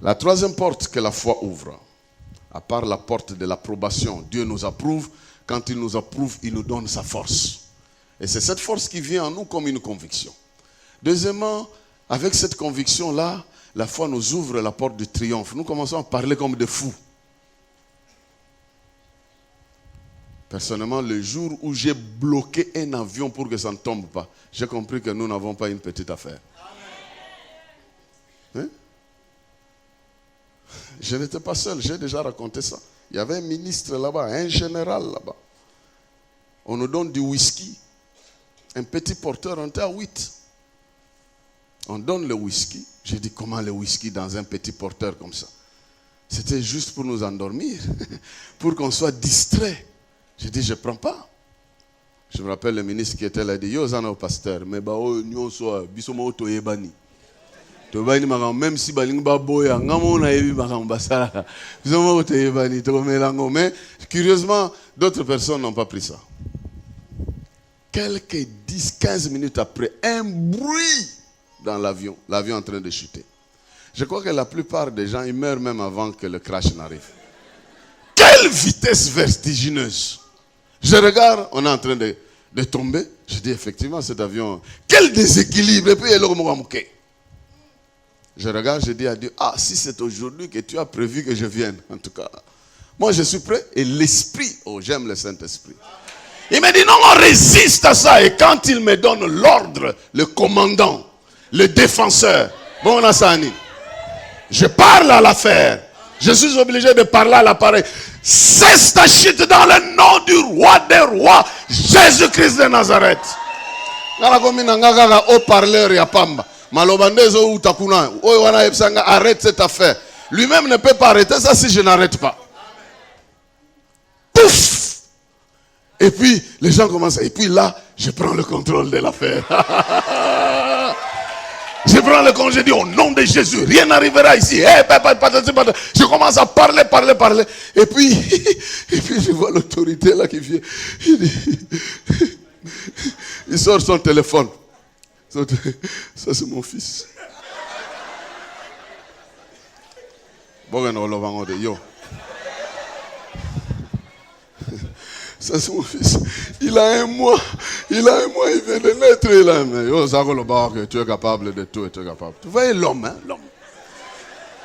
Speaker 1: La troisième porte que la foi ouvre, à part la porte de l'approbation, Dieu nous approuve. Quand il nous approuve, il nous donne sa force. Et c'est cette force qui vient en nous comme une conviction. Deuxièmement, avec cette conviction-là, la foi nous ouvre la porte du triomphe. Nous commençons à parler comme des fous. Personnellement, le jour où j'ai bloqué un avion pour que ça ne tombe pas, j'ai compris que nous n'avons pas une petite affaire. Hein? Je n'étais pas seul, j'ai déjà raconté ça. Il y avait un ministre là-bas, un général là-bas. On nous donne du whisky. Un petit porteur, on était à 8. On donne le whisky. J'ai dit, comment le whisky dans un petit porteur comme ça? C'était juste pour nous endormir, pour qu'on soit distrait. J'ai dit, je ne prends pas. Je me rappelle le ministre qui était là, il dit, yo, zana au pasteur, mais bah, nous sommes bisomo to yebani. To yebani magam, même si baling ba boya, ngamo na yebi magam basara. Bisomo to yebani, to melango. Mais curieusement, d'autres personnes n'ont pas pris ça. Quelques 10-15 minutes après, un bruit dans l'avion en train de chuter. Je crois que la plupart des gens, ils meurent même avant que le crash n'arrive. Quelle vitesse vertigineuse! Je regarde, on est en train de tomber. Je dis effectivement, cet avion, quel déséquilibre! Et puis, je regarde, je dis à Dieu, ah, si c'est aujourd'hui que tu as prévu que je vienne, en tout cas, moi je suis prêt. Et l'Esprit, oh, j'aime le Saint-Esprit. Il me dit, non, on résiste à ça. Et quand il me donne l'ordre, le commandant, le défenseur, bon, on a ça, je parle à l'affaire. Je suis obligé de parler à l'appareil. Cesse ta chute dans le nom du roi des rois, Jésus-Christ de Nazareth. Arrête cette affaire. Lui-même ne peut pas arrêter ça si je n'arrête pas. Pouf! Et puis, les gens commencent. Et puis là, je prends le contrôle de l'affaire. Je prends le congé, je dis au nom de Jésus, rien n'arrivera ici. Je commence à parler. Et puis je vois l'autorité là qui vient. Il sort son téléphone. Ça c'est mon fils. Yo. Ça c'est mon fils. Il a un mois, il vient de naître. Tu es capable de tout, tu es capable. Tu vois l'homme, hein, l'homme.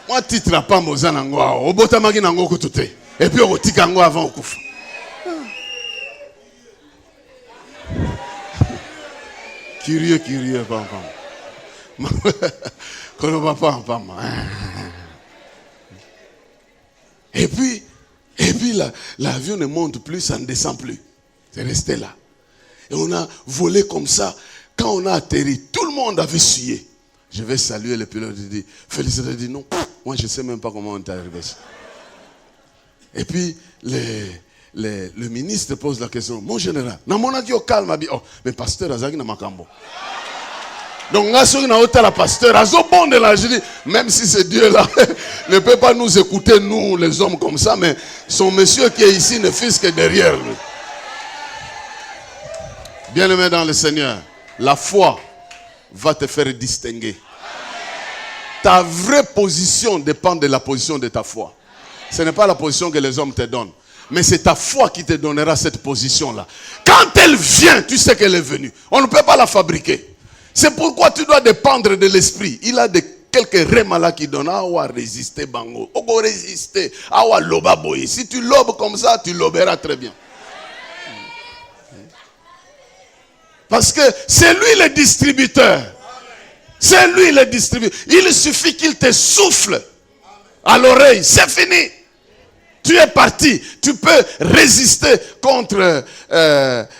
Speaker 1: Moi, titre à pas Mozanangwa, au Botamagi Nango Kotute. Et puis au Tikango avant au Kouf. Curieux, pam. Et puis l'avion ne monte plus, ça ne descend plus. C'est resté là. Et on a volé comme ça. Quand on a atterri, tout le monde avait sué. Je vais saluer le pilote et dire, félicitations, dit non, moi je ne sais même pas comment on est arrivé. Et puis le ministre pose la question, mon général, namonaki au calme, oh, mais pasteur Azaki na makambo. Donc, la pasteur, je dis, même si ce Dieu-là ne peut pas nous écouter, nous, les hommes comme ça, mais son monsieur qui est ici ne fise que derrière lui. Bien-aimé dans le Seigneur, la foi va te faire distinguer. Ta vraie position dépend de la position de ta foi. Ce n'est pas la position que les hommes te donnent, mais c'est ta foi qui te donnera cette position-là. Quand elle vient, tu sais qu'elle est venue. On ne peut pas la fabriquer. C'est pourquoi tu dois dépendre de l'esprit. Il a quelques remala qui donnent. Awa résister bango. Oko résister. Awa loba boy. Si tu lobes comme ça, tu loberas très bien. Parce que c'est lui le distributeur. C'est lui le distributeur. Il suffit qu'il te souffle à l'oreille. C'est fini. Tu es parti. Tu peux résister contre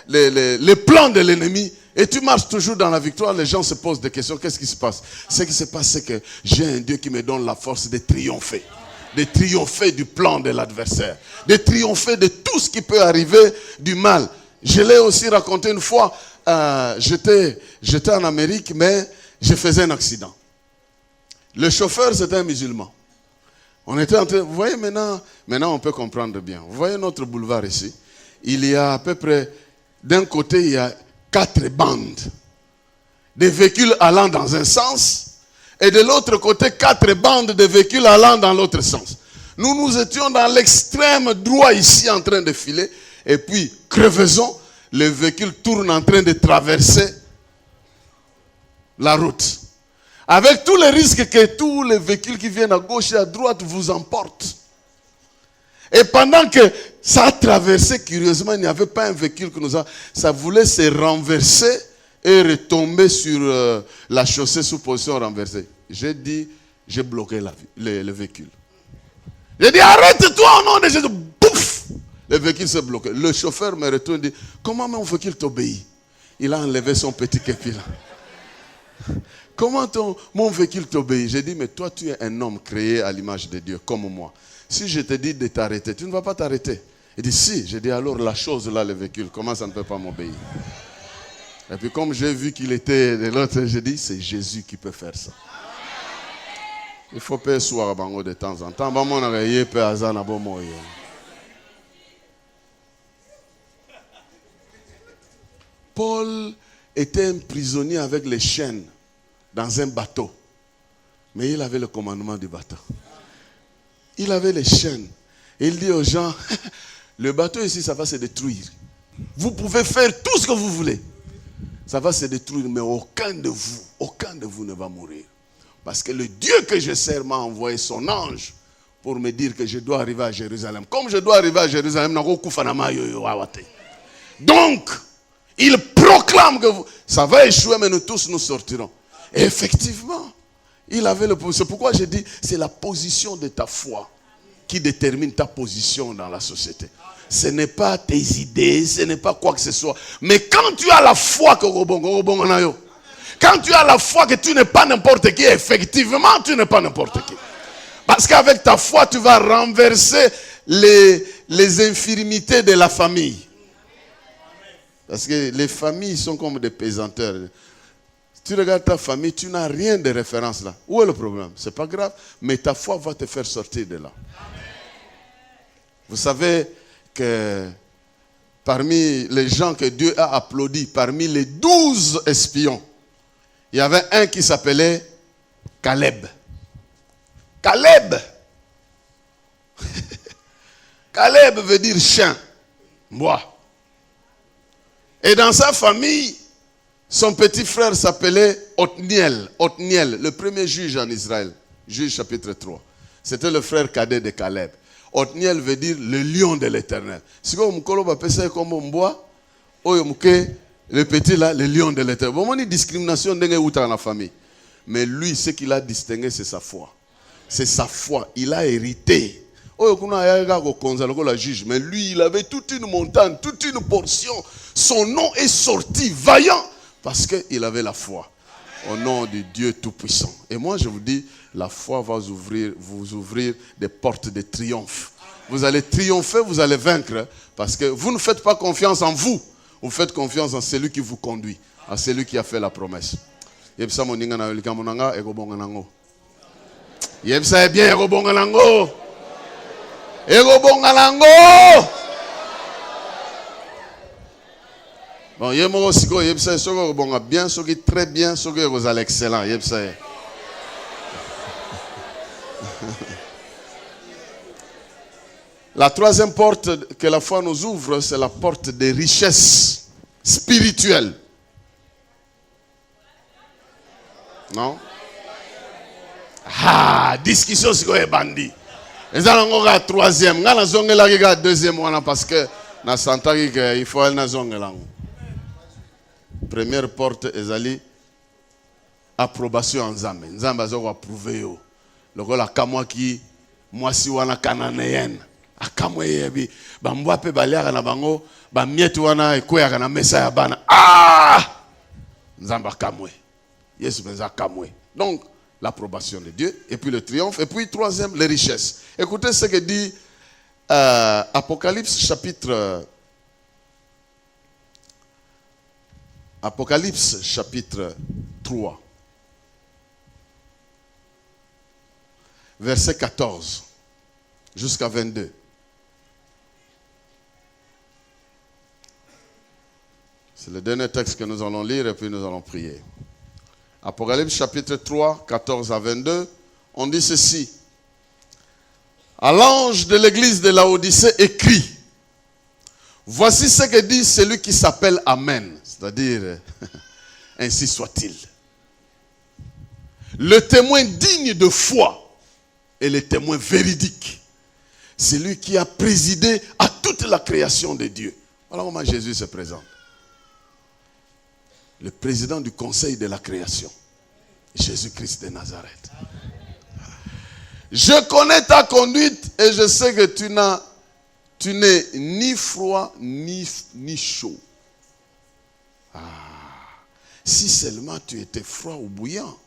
Speaker 1: les plans de l'ennemi. Et tu marches toujours dans la victoire. Les gens se posent des questions. Qu'est-ce qui se passe? Ce qui se passe, c'est que j'ai un Dieu qui me donne la force de triompher. De triompher du plan de l'adversaire. De triompher de tout ce qui peut arriver du mal. Je l'ai aussi raconté une fois. J'étais en Amérique, mais je faisais un accident. Le chauffeur, c'était un musulman. On était en train, vous voyez maintenant on peut comprendre bien. Vous voyez notre boulevard ici. Il y a à peu près, d'un côté il y a 4 bandes. Des véhicules allant dans un sens. Et de l'autre côté 4 bandes de véhicules allant dans l'autre sens. Nous étions dans l'extrême droit ici en train de filer. Et puis, crevaison, le véhicule tourne en train de traverser la route. Avec tous les risques que tous les véhicules qui viennent à gauche et à droite vous emportent. Et pendant que ça a traversé, curieusement, il n'y avait pas un véhicule que ça voulait se renverser et retomber sur la chaussée sous position renversée. J'ai bloqué le véhicule. J'ai dit, arrête-toi au nom de Jésus. Pouf! Le véhicule s'est bloqué. Le chauffeur me retourne et dit, comment mon véhicule t'obéit? Il a enlevé son petit képi là. Comment mon véhicule t'obéit? J'ai dit, mais toi tu es un homme créé à l'image de Dieu, comme moi. Si je te dis de t'arrêter, tu ne vas pas t'arrêter. Il dit, si. J'ai dit, alors la chose là, le véhicule, comment ça ne peut pas m'obéir? Et puis comme j'ai vu qu'il était de l'autre, j'ai dit, c'est Jésus qui peut faire ça. Il faut payer soir de temps en temps. Paul était un prisonnier avec les chaînes dans un bateau. Mais il avait le commandement du bateau. Il avait les chaînes. Et il dit aux gens, le bateau ici, ça va se détruire. Vous pouvez faire tout ce que vous voulez. Ça va se détruire, mais aucun de vous ne va mourir. Parce que le Dieu que je sers m'a envoyé son ange pour me dire que je dois arriver à Jérusalem. Comme je dois arriver à Jérusalem, donc, il proclame que ça va échouer, mais nous tous nous sortirons. Et effectivement, il avait le pouvoir. C'est pourquoi je dis, c'est la position de ta foi qui détermine ta position dans la société. Ce n'est pas tes idées, ce n'est pas quoi que ce soit. Mais quand tu as la foi que quand tu as la foi que tu n'es pas n'importe qui, effectivement, tu n'es pas n'importe qui. Parce qu'avec ta foi, tu vas renverser les infirmités de la famille. Parce que les familles sont comme des pesanteurs. Tu regardes ta famille, tu n'as rien de référence là. Où est le problème? Ce n'est pas grave, mais ta foi va te faire sortir de là. Vous savez que parmi les gens que Dieu a applaudis, parmi les 12 espions, il y avait un qui s'appelait Caleb. Caleb. Caleb veut dire chien, bois. Et dans sa famille, son petit frère s'appelait Othniel. Othniel, le premier juge en Israël. Juge chapitre 3. C'était le frère cadet de Caleb. Othniel veut dire le lion de l'Éternel. Si vous avez comme on boit, le petit là, le lion de l'Éternel. Bon, on a une discrimination dans la famille. Mais lui, ce qu'il a distingué, c'est sa foi. C'est sa foi. Il a hérité. Mais lui, il avait toute une montagne, toute une portion. Son nom est sorti vaillant parce qu'il avait la foi. Au nom du Dieu Tout-Puissant. Et moi, je vous dis, la foi va vous ouvrir des portes de triomphe. Vous allez triompher, vous allez vaincre. Parce que vous ne faites pas confiance en vous. Vous faites confiance en celui qui vous conduit. En celui qui a fait la promesse. Yebsa bien, bon, bien, très bien, vous allez excellent. La troisième porte que la foi nous ouvre, c'est la porte des richesses spirituelles. Non? Ah, discussion sur les bandits. Et ça, on a troisième. On a la deuxième parce que na santa il faut aller na première porte ezali approbation en Nzambe. Nzambe azo approuver yo. Lokola kamwa ki mwasi wana cananéenne akamwe yebi bambwa pe baliaka na bango bamietu wana ekweyaka na mesa ya bana. Ah! Nzamba kamwe. Yesu benza kamwe. Donc l'approbation de Dieu, et puis le triomphe, et puis troisième, les richesses. Écoutez ce que dit Apocalypse chapitre 3, verset 14 jusqu'à 22. C'est le dernier texte que nous allons lire et puis nous allons prier. Apocalypse chapitre 3, 14 à 22, on dit ceci. À l'ange de l'église de Laodicée écrit, voici ce que dit celui qui s'appelle Amen, c'est-à-dire, ainsi soit-il. Le témoin digne de foi et le témoin véridique, celui qui a présidé à toute la création de Dieu. Voilà comment Jésus se présente. Le président du conseil de la création, Jésus-Christ de Nazareth. Je connais ta conduite et je sais que tu n'es ni froid ni chaud. Ah, si seulement tu étais froid ou bouillant.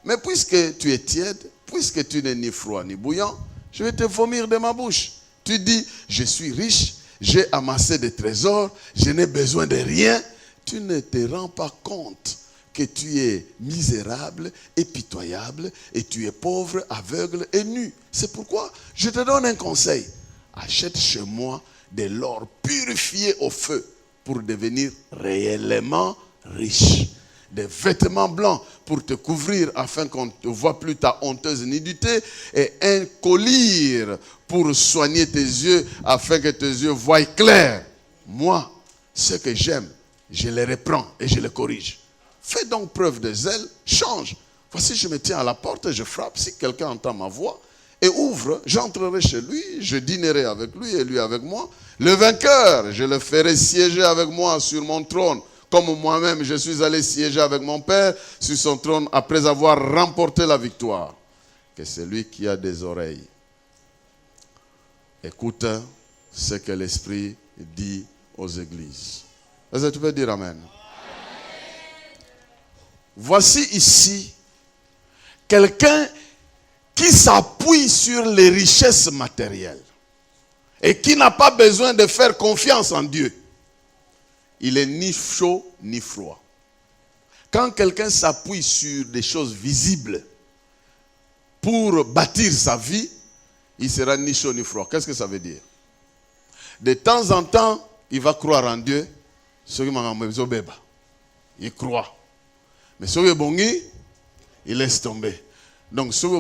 Speaker 1: Mais puisque tu es tiède, puisque tu n'es ni froid ni bouillant, je vais te vomir de ma bouche. Tu dis, je suis riche, j'ai amassé des trésors, je n'ai besoin de rien. Tu ne te rends pas compte que tu es misérable et pitoyable et tu es pauvre, aveugle et nu. C'est pourquoi je te donne un conseil. Achète chez moi de l'or purifié au feu pour devenir réellement riche. Des vêtements blancs pour te couvrir afin qu'on ne voit plus ta honteuse nudité et un collier pour soigner tes yeux afin que tes yeux voient clair. Moi, ce que j'aime, je les reprends et je les corrige. Fais donc preuve de zèle, change. Voici, je me tiens à la porte et je frappe. Si quelqu'un entend ma voix et ouvre, j'entrerai chez lui, je dînerai avec lui et lui avec moi. Le vainqueur, je le ferai siéger avec moi sur mon trône, comme moi-même je suis allé siéger avec mon Père sur son trône après avoir remporté la victoire. Que celui qui a des oreilles écoute ce que l'Esprit dit aux églises. Est-ce que tu peux dire Amen? Voici ici quelqu'un qui s'appuie sur les richesses matérielles et qui n'a pas besoin de faire confiance en Dieu. Il est ni chaud ni froid. Quand quelqu'un s'appuie sur des choses visibles pour bâtir sa vie, il sera ni chaud ni froid. Qu'est-ce que ça veut dire? De temps en temps, il va croire en Dieu. Il croit. Mais si il il laisse tomber. Donc, si vous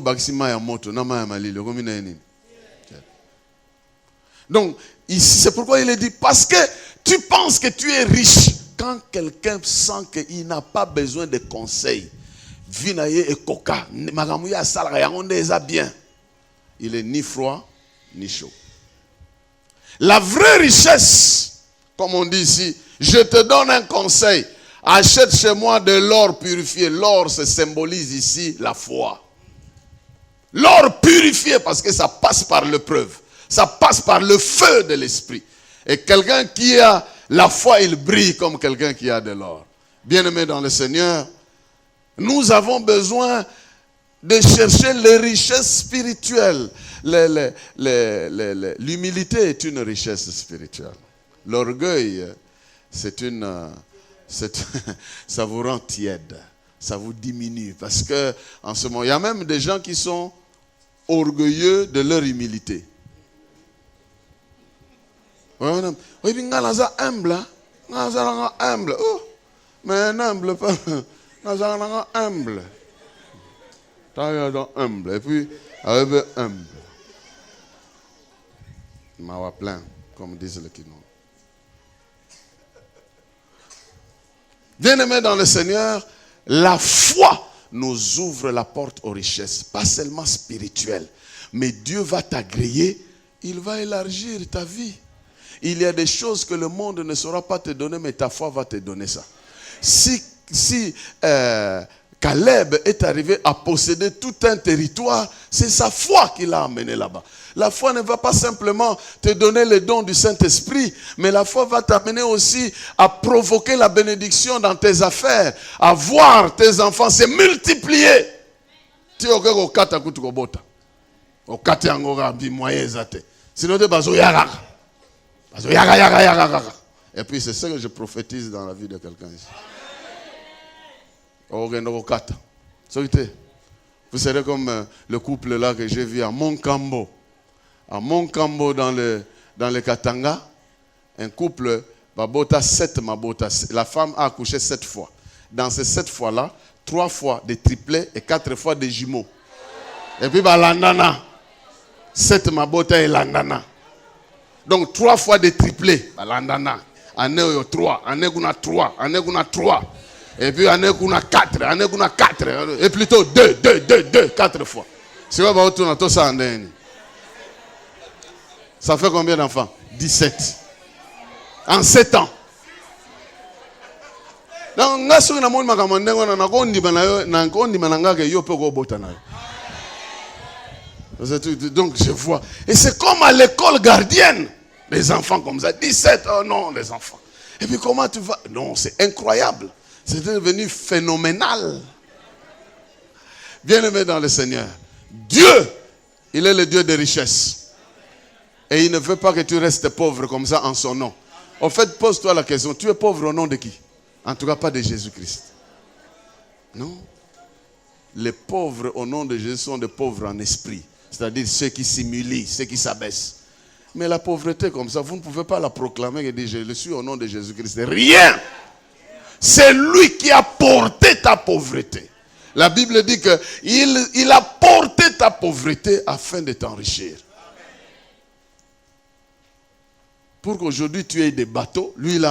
Speaker 1: donc, ici, c'est pourquoi il est dit, parce que tu penses que tu es riche. Quand quelqu'un sent qu'il n'a pas besoin de conseils, vinaye et coca, il est ni froid, ni chaud. La vraie richesse, comme on dit ici, je te donne un conseil. Achète chez moi de l'or purifié. L'or, se symbolise ici la foi. L'or purifié parce que ça passe par l'épreuve. Ça passe par le feu de l'esprit. Et quelqu'un qui a la foi, il brille comme quelqu'un qui a de l'or. Bien-aimés dans le Seigneur, nous avons besoin de chercher les richesses spirituelles. L'humilité est une richesse spirituelle. L'orgueil, ça vous rend tiède, ça vous diminue. Parce que en ce moment, il y a même des gens qui sont orgueilleux de leur humilité. Oui, humble. Oh, mais un humble, pas humble. Humble. Et puis, avec humble. Il m'a plein, comme disent les Kino. Bien-aimés dans le Seigneur, la foi nous ouvre la porte aux richesses, pas seulement spirituelles, mais Dieu va t'agréer, il va élargir ta vie. Il y a des choses que le monde ne saura pas te donner, mais ta foi va te donner ça. Si Caleb est arrivé à posséder tout un territoire, C'est sa foi qui l'a amené là-bas. La foi ne va pas simplement te donner les dons du Saint-Esprit, mais la foi va t'amener aussi à provoquer la bénédiction dans tes affaires, à voir tes enfants se multiplier. Tu es au kata kutukobota. Au kata yangoga bi moyen zate. Sinon te bazo yaga. Bazo yaga. Et puis c'est ce que je prophétise dans la vie de quelqu'un ici. Au kata. Vous serez comme le couple là que j'ai vu à Monkambo. À Monkambo dans le Katanga, un couple, babota 7 mabota. La femme a accouché 7 fois. Dans ces 7 fois-là, 3 fois des triplets et 4 fois des jumeaux. Et puis l'andana. 7 mabota et l'andana. Donc 3 fois des triplets. L'andana. Année 3, année 3, année 3. Et puis année 4, année 4. Et plutôt 2, 4 fois. C'est quoi tout ça en année? Ça fait combien d'enfants? 17. En 7 ans. Donc je vois. Et c'est comme à l'école gardienne. Les enfants comme ça. 17, oh non, les enfants. Et puis comment tu vas? Non, c'est incroyable. C'est devenu phénoménal. Bien-aimé dans le Seigneur. Dieu, il est le Dieu des richesses. Et il ne veut pas que tu restes pauvre comme ça en son nom. En fait, pose-toi la question, tu es pauvre au nom de qui? En tout cas, pas de Jésus-Christ. Non. Les pauvres au nom de Jésus sont des pauvres en esprit. C'est-à-dire ceux qui s'humilient, ceux qui s'abaissent. Mais la pauvreté comme ça, vous ne pouvez pas la proclamer et dire, je le suis au nom de Jésus-Christ. Rien. C'est lui qui a porté ta pauvreté. La Bible dit qu'il a porté ta pauvreté afin de t'enrichir. Pour qu'aujourd'hui tu aies des bateaux, lui il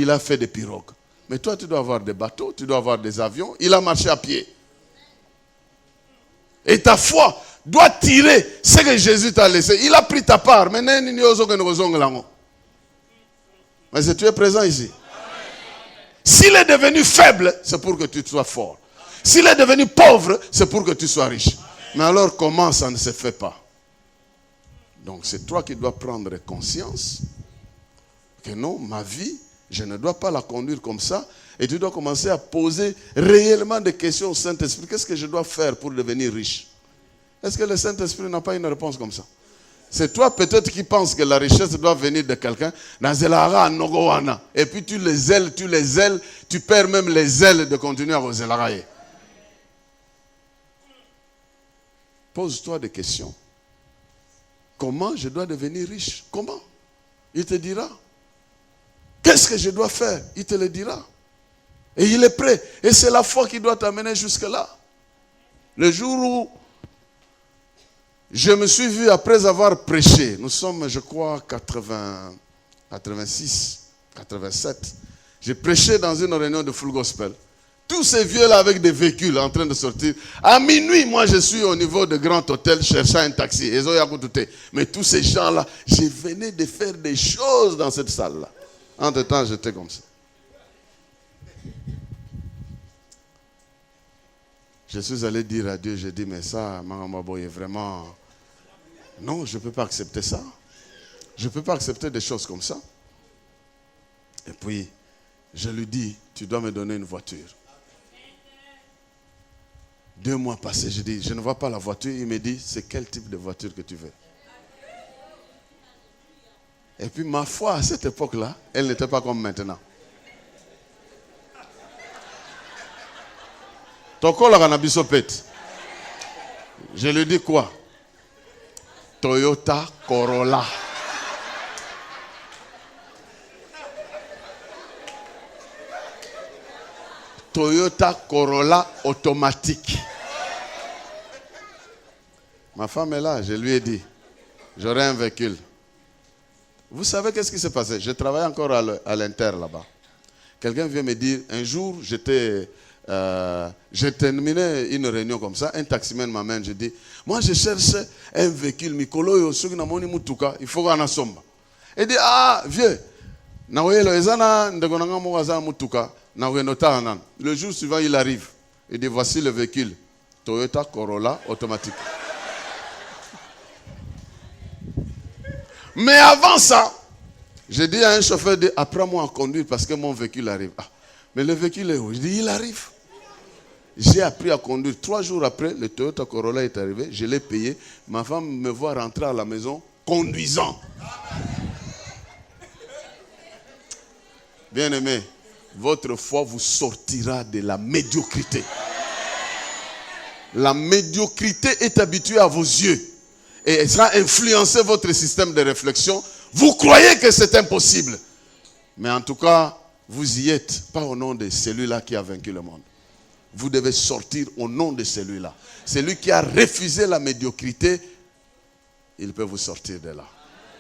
Speaker 1: a fait des pirogues. Mais toi tu dois avoir des bateaux, tu dois avoir des avions, il a marché à pied. Et ta foi doit tirer ce que Jésus t'a laissé. Il a pris ta part. Mais si tu es présent ici. S'il est devenu faible, c'est pour que tu sois fort. S'il est devenu pauvre, c'est pour que tu sois riche. Mais alors comment ça ne se fait pas? Donc c'est toi qui dois prendre conscience que non, ma vie, je ne dois pas la conduire comme ça. Et tu dois commencer à poser réellement des questions au Saint-Esprit. Qu'est-ce que je dois faire pour devenir riche? Est-ce que le Saint-Esprit n'a pas une réponse comme ça? C'est toi peut-être qui penses que la richesse doit venir de quelqu'un. Et puis tu les ailes, tu perds même les ailes de continuer à vous élarer. Pose-toi des questions. Comment je dois devenir riche? Comment? Il te dira. Qu'est-ce que je dois faire? Il te le dira. Et il est prêt. Et c'est la foi qui doit t'amener jusque-là. Le jour où je me suis vu après avoir prêché, nous sommes, je crois, 86, 87. J'ai prêché dans une réunion de Full Gospel. Tous ces vieux-là avec des véhicules en train de sortir. À minuit, moi, je suis au niveau de Grand Hôtel cherchant un taxi. Mais tous ces gens-là, je venais de faire des choses dans cette salle-là. Entre-temps, j'étais comme ça. Je suis allé dire à Dieu, j'ai dit, mais ça, Maramabo est vraiment... Non, je ne peux pas accepter ça. Je ne peux pas accepter des choses comme ça. Et puis, je lui dis, tu dois me donner une voiture. 2 mois passés, je dis, je ne vois pas la voiture. Il me dit, c'est quel type de voiture que tu veux? Et puis ma foi, à cette époque-là, elle n'était pas comme maintenant. Je lui dis quoi? Toyota Corolla. Toyota Corolla automatique. Ma femme est là, je lui ai dit, j'aurai un véhicule. Vous savez qu'est-ce qui s'est passé? Je travaillais encore à l'Inter là-bas. Quelqu'un vient me dire, un jour, j'ai terminé une réunion comme ça, un taximan m'amène, je dis, moi je cherche un véhicule, Mikolo, il faut qu'on a somba. Il dit, ah, vieux, le jour suivant, il arrive. Il dit, voici le véhicule. Toyota Corolla automatique. Mais avant ça, j'ai dit à un chauffeur, apprends-moi à conduire parce que mon véhicule arrive. Ah, mais le véhicule est où? Je dis, il arrive. J'ai appris à conduire. 3 jours après, le Toyota Corolla est arrivé. Je l'ai payé. Ma femme me voit rentrer à la maison conduisant. Bien-aimé, votre foi vous sortira de la médiocrité. La médiocrité est habituée à vos yeux. Et elle sera influencer votre système de réflexion. Vous croyez que c'est impossible. Mais en tout cas, vous y êtes. Pas au nom de celui-là qui a vaincu le monde. Vous devez sortir au nom de celui-là. Celui qui a refusé la médiocrité, il peut vous sortir de là.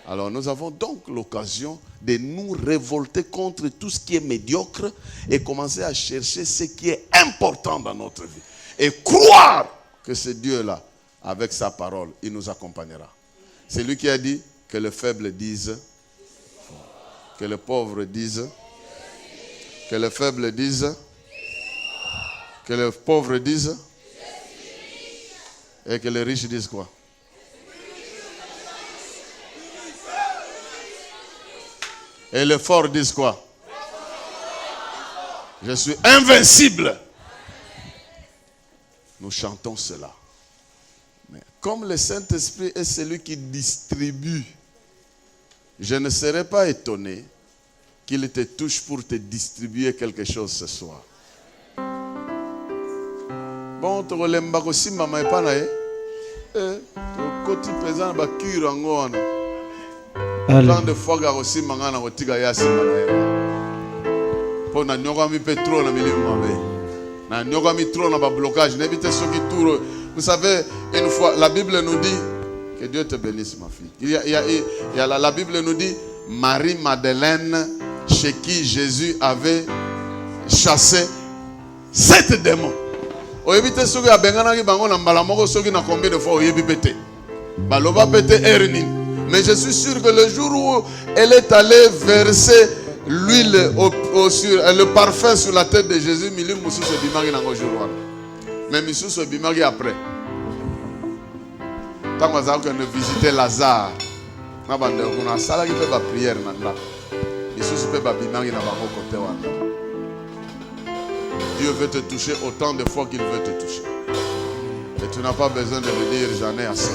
Speaker 1: Alors nous avons donc l'occasion de nous révolter contre tout ce qui est médiocre et commencer à chercher ce qui est important dans notre vie. Et croire que ce Dieu-là, avec sa parole, il nous accompagnera. C'est lui qui a dit que le faible dise, que le pauvre dise, que le faible dise, que le pauvre dise, et que les riches disent quoi? Et les forts disent quoi? Je suis invincible. Nous chantons cela. Mais comme le Saint-Esprit est celui qui distribue, je ne serais pas étonné qu'il te touche pour te distribuer quelque chose ce soir. Bon, tu relemba aussi maman et pana tu côté pesant ba cure ngona. Tant de fois ga aussi mangana otiga ya simana. Pour na nyoga mi pétrole na milieu mabe. Na nyoga mi trop na ba blocage, n'évitez ceux qui tournent. Vous savez, une fois la Bible nous dit que Dieu te bénisse ma fille. La Bible nous dit Marie-Madeleine chez qui Jésus avait chassé 7 démons. Mais je suis sûr que le jour où elle est allée verser l'huile, le parfum sur la tête de Jésus, mais Missou se bimari après. Tant que nous visiter Lazare, on a ça qui fait la prière. Dieu veut te toucher autant de fois qu'il veut te toucher. Et tu n'as pas besoin de me dire j'en ai assez.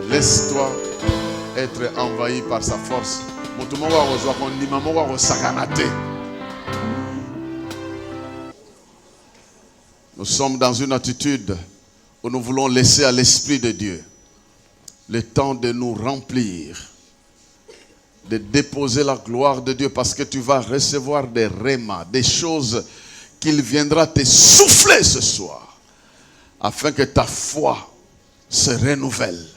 Speaker 1: Laisse-toi être envahi par sa force. Nous sommes dans une attitude où nous voulons laisser à l'Esprit de Dieu le temps de nous remplir, de déposer la gloire de Dieu, parce que tu vas recevoir des rémas, des choses qu'il viendra te souffler ce soir, afin que ta foi se renouvelle,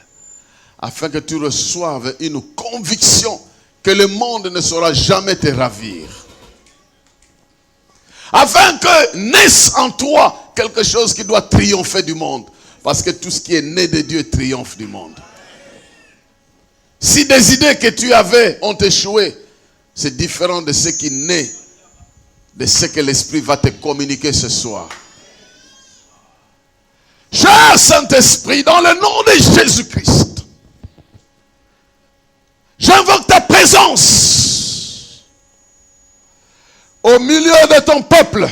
Speaker 1: afin que tu reçoives une conviction que le monde ne saura jamais te ravir, afin que naisse en toi quelque chose qui doit triompher du monde, parce que tout ce qui est né de Dieu triomphe du monde. Si des idées que tu avais ont échoué, c'est différent de ce qui naît de ce que l'Esprit va te communiquer ce soir. Cher Saint-Esprit, dans le nom de Jésus-Christ, j'invoque ta présence au milieu de ton peuple.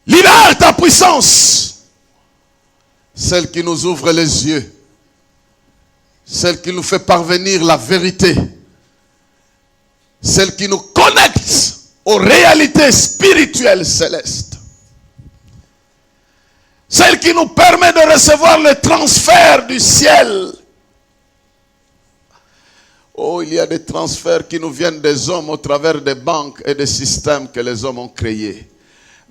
Speaker 1: Libère ta puissance, celle qui nous ouvre les yeux, celle qui nous fait parvenir la vérité, celle qui nous connecte aux réalités spirituelles célestes, celle qui nous permet de recevoir le transfert du ciel. Oh, il y a des transferts qui nous viennent des hommes au travers des banques et des systèmes que les hommes ont créés.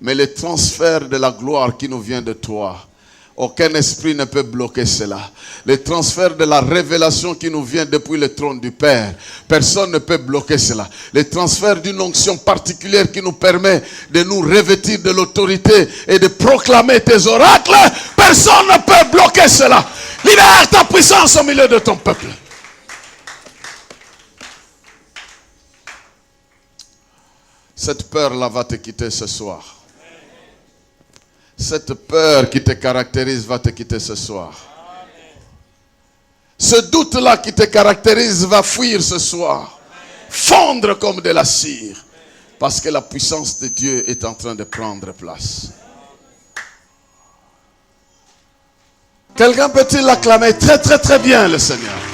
Speaker 1: Mais le transfert de la gloire qui nous vient de toi, aucun esprit ne peut bloquer cela. Le transfert de la révélation qui nous vient depuis le trône du Père, personne ne peut bloquer cela. Le transfert d'une onction particulière qui nous permet de nous revêtir de l'autorité et de proclamer tes oracles, personne ne peut bloquer cela. Libère ta puissance au milieu de ton peuple. Cette peur-là va te quitter ce soir. Cette peur qui te caractérise va te quitter ce soir. Ce doute-là qui te caractérise va fuir ce soir. Fondre comme de la cire. Parce que la puissance de Dieu est en train de prendre place. Quelqu'un peut-il acclamer très très très bien le Seigneur?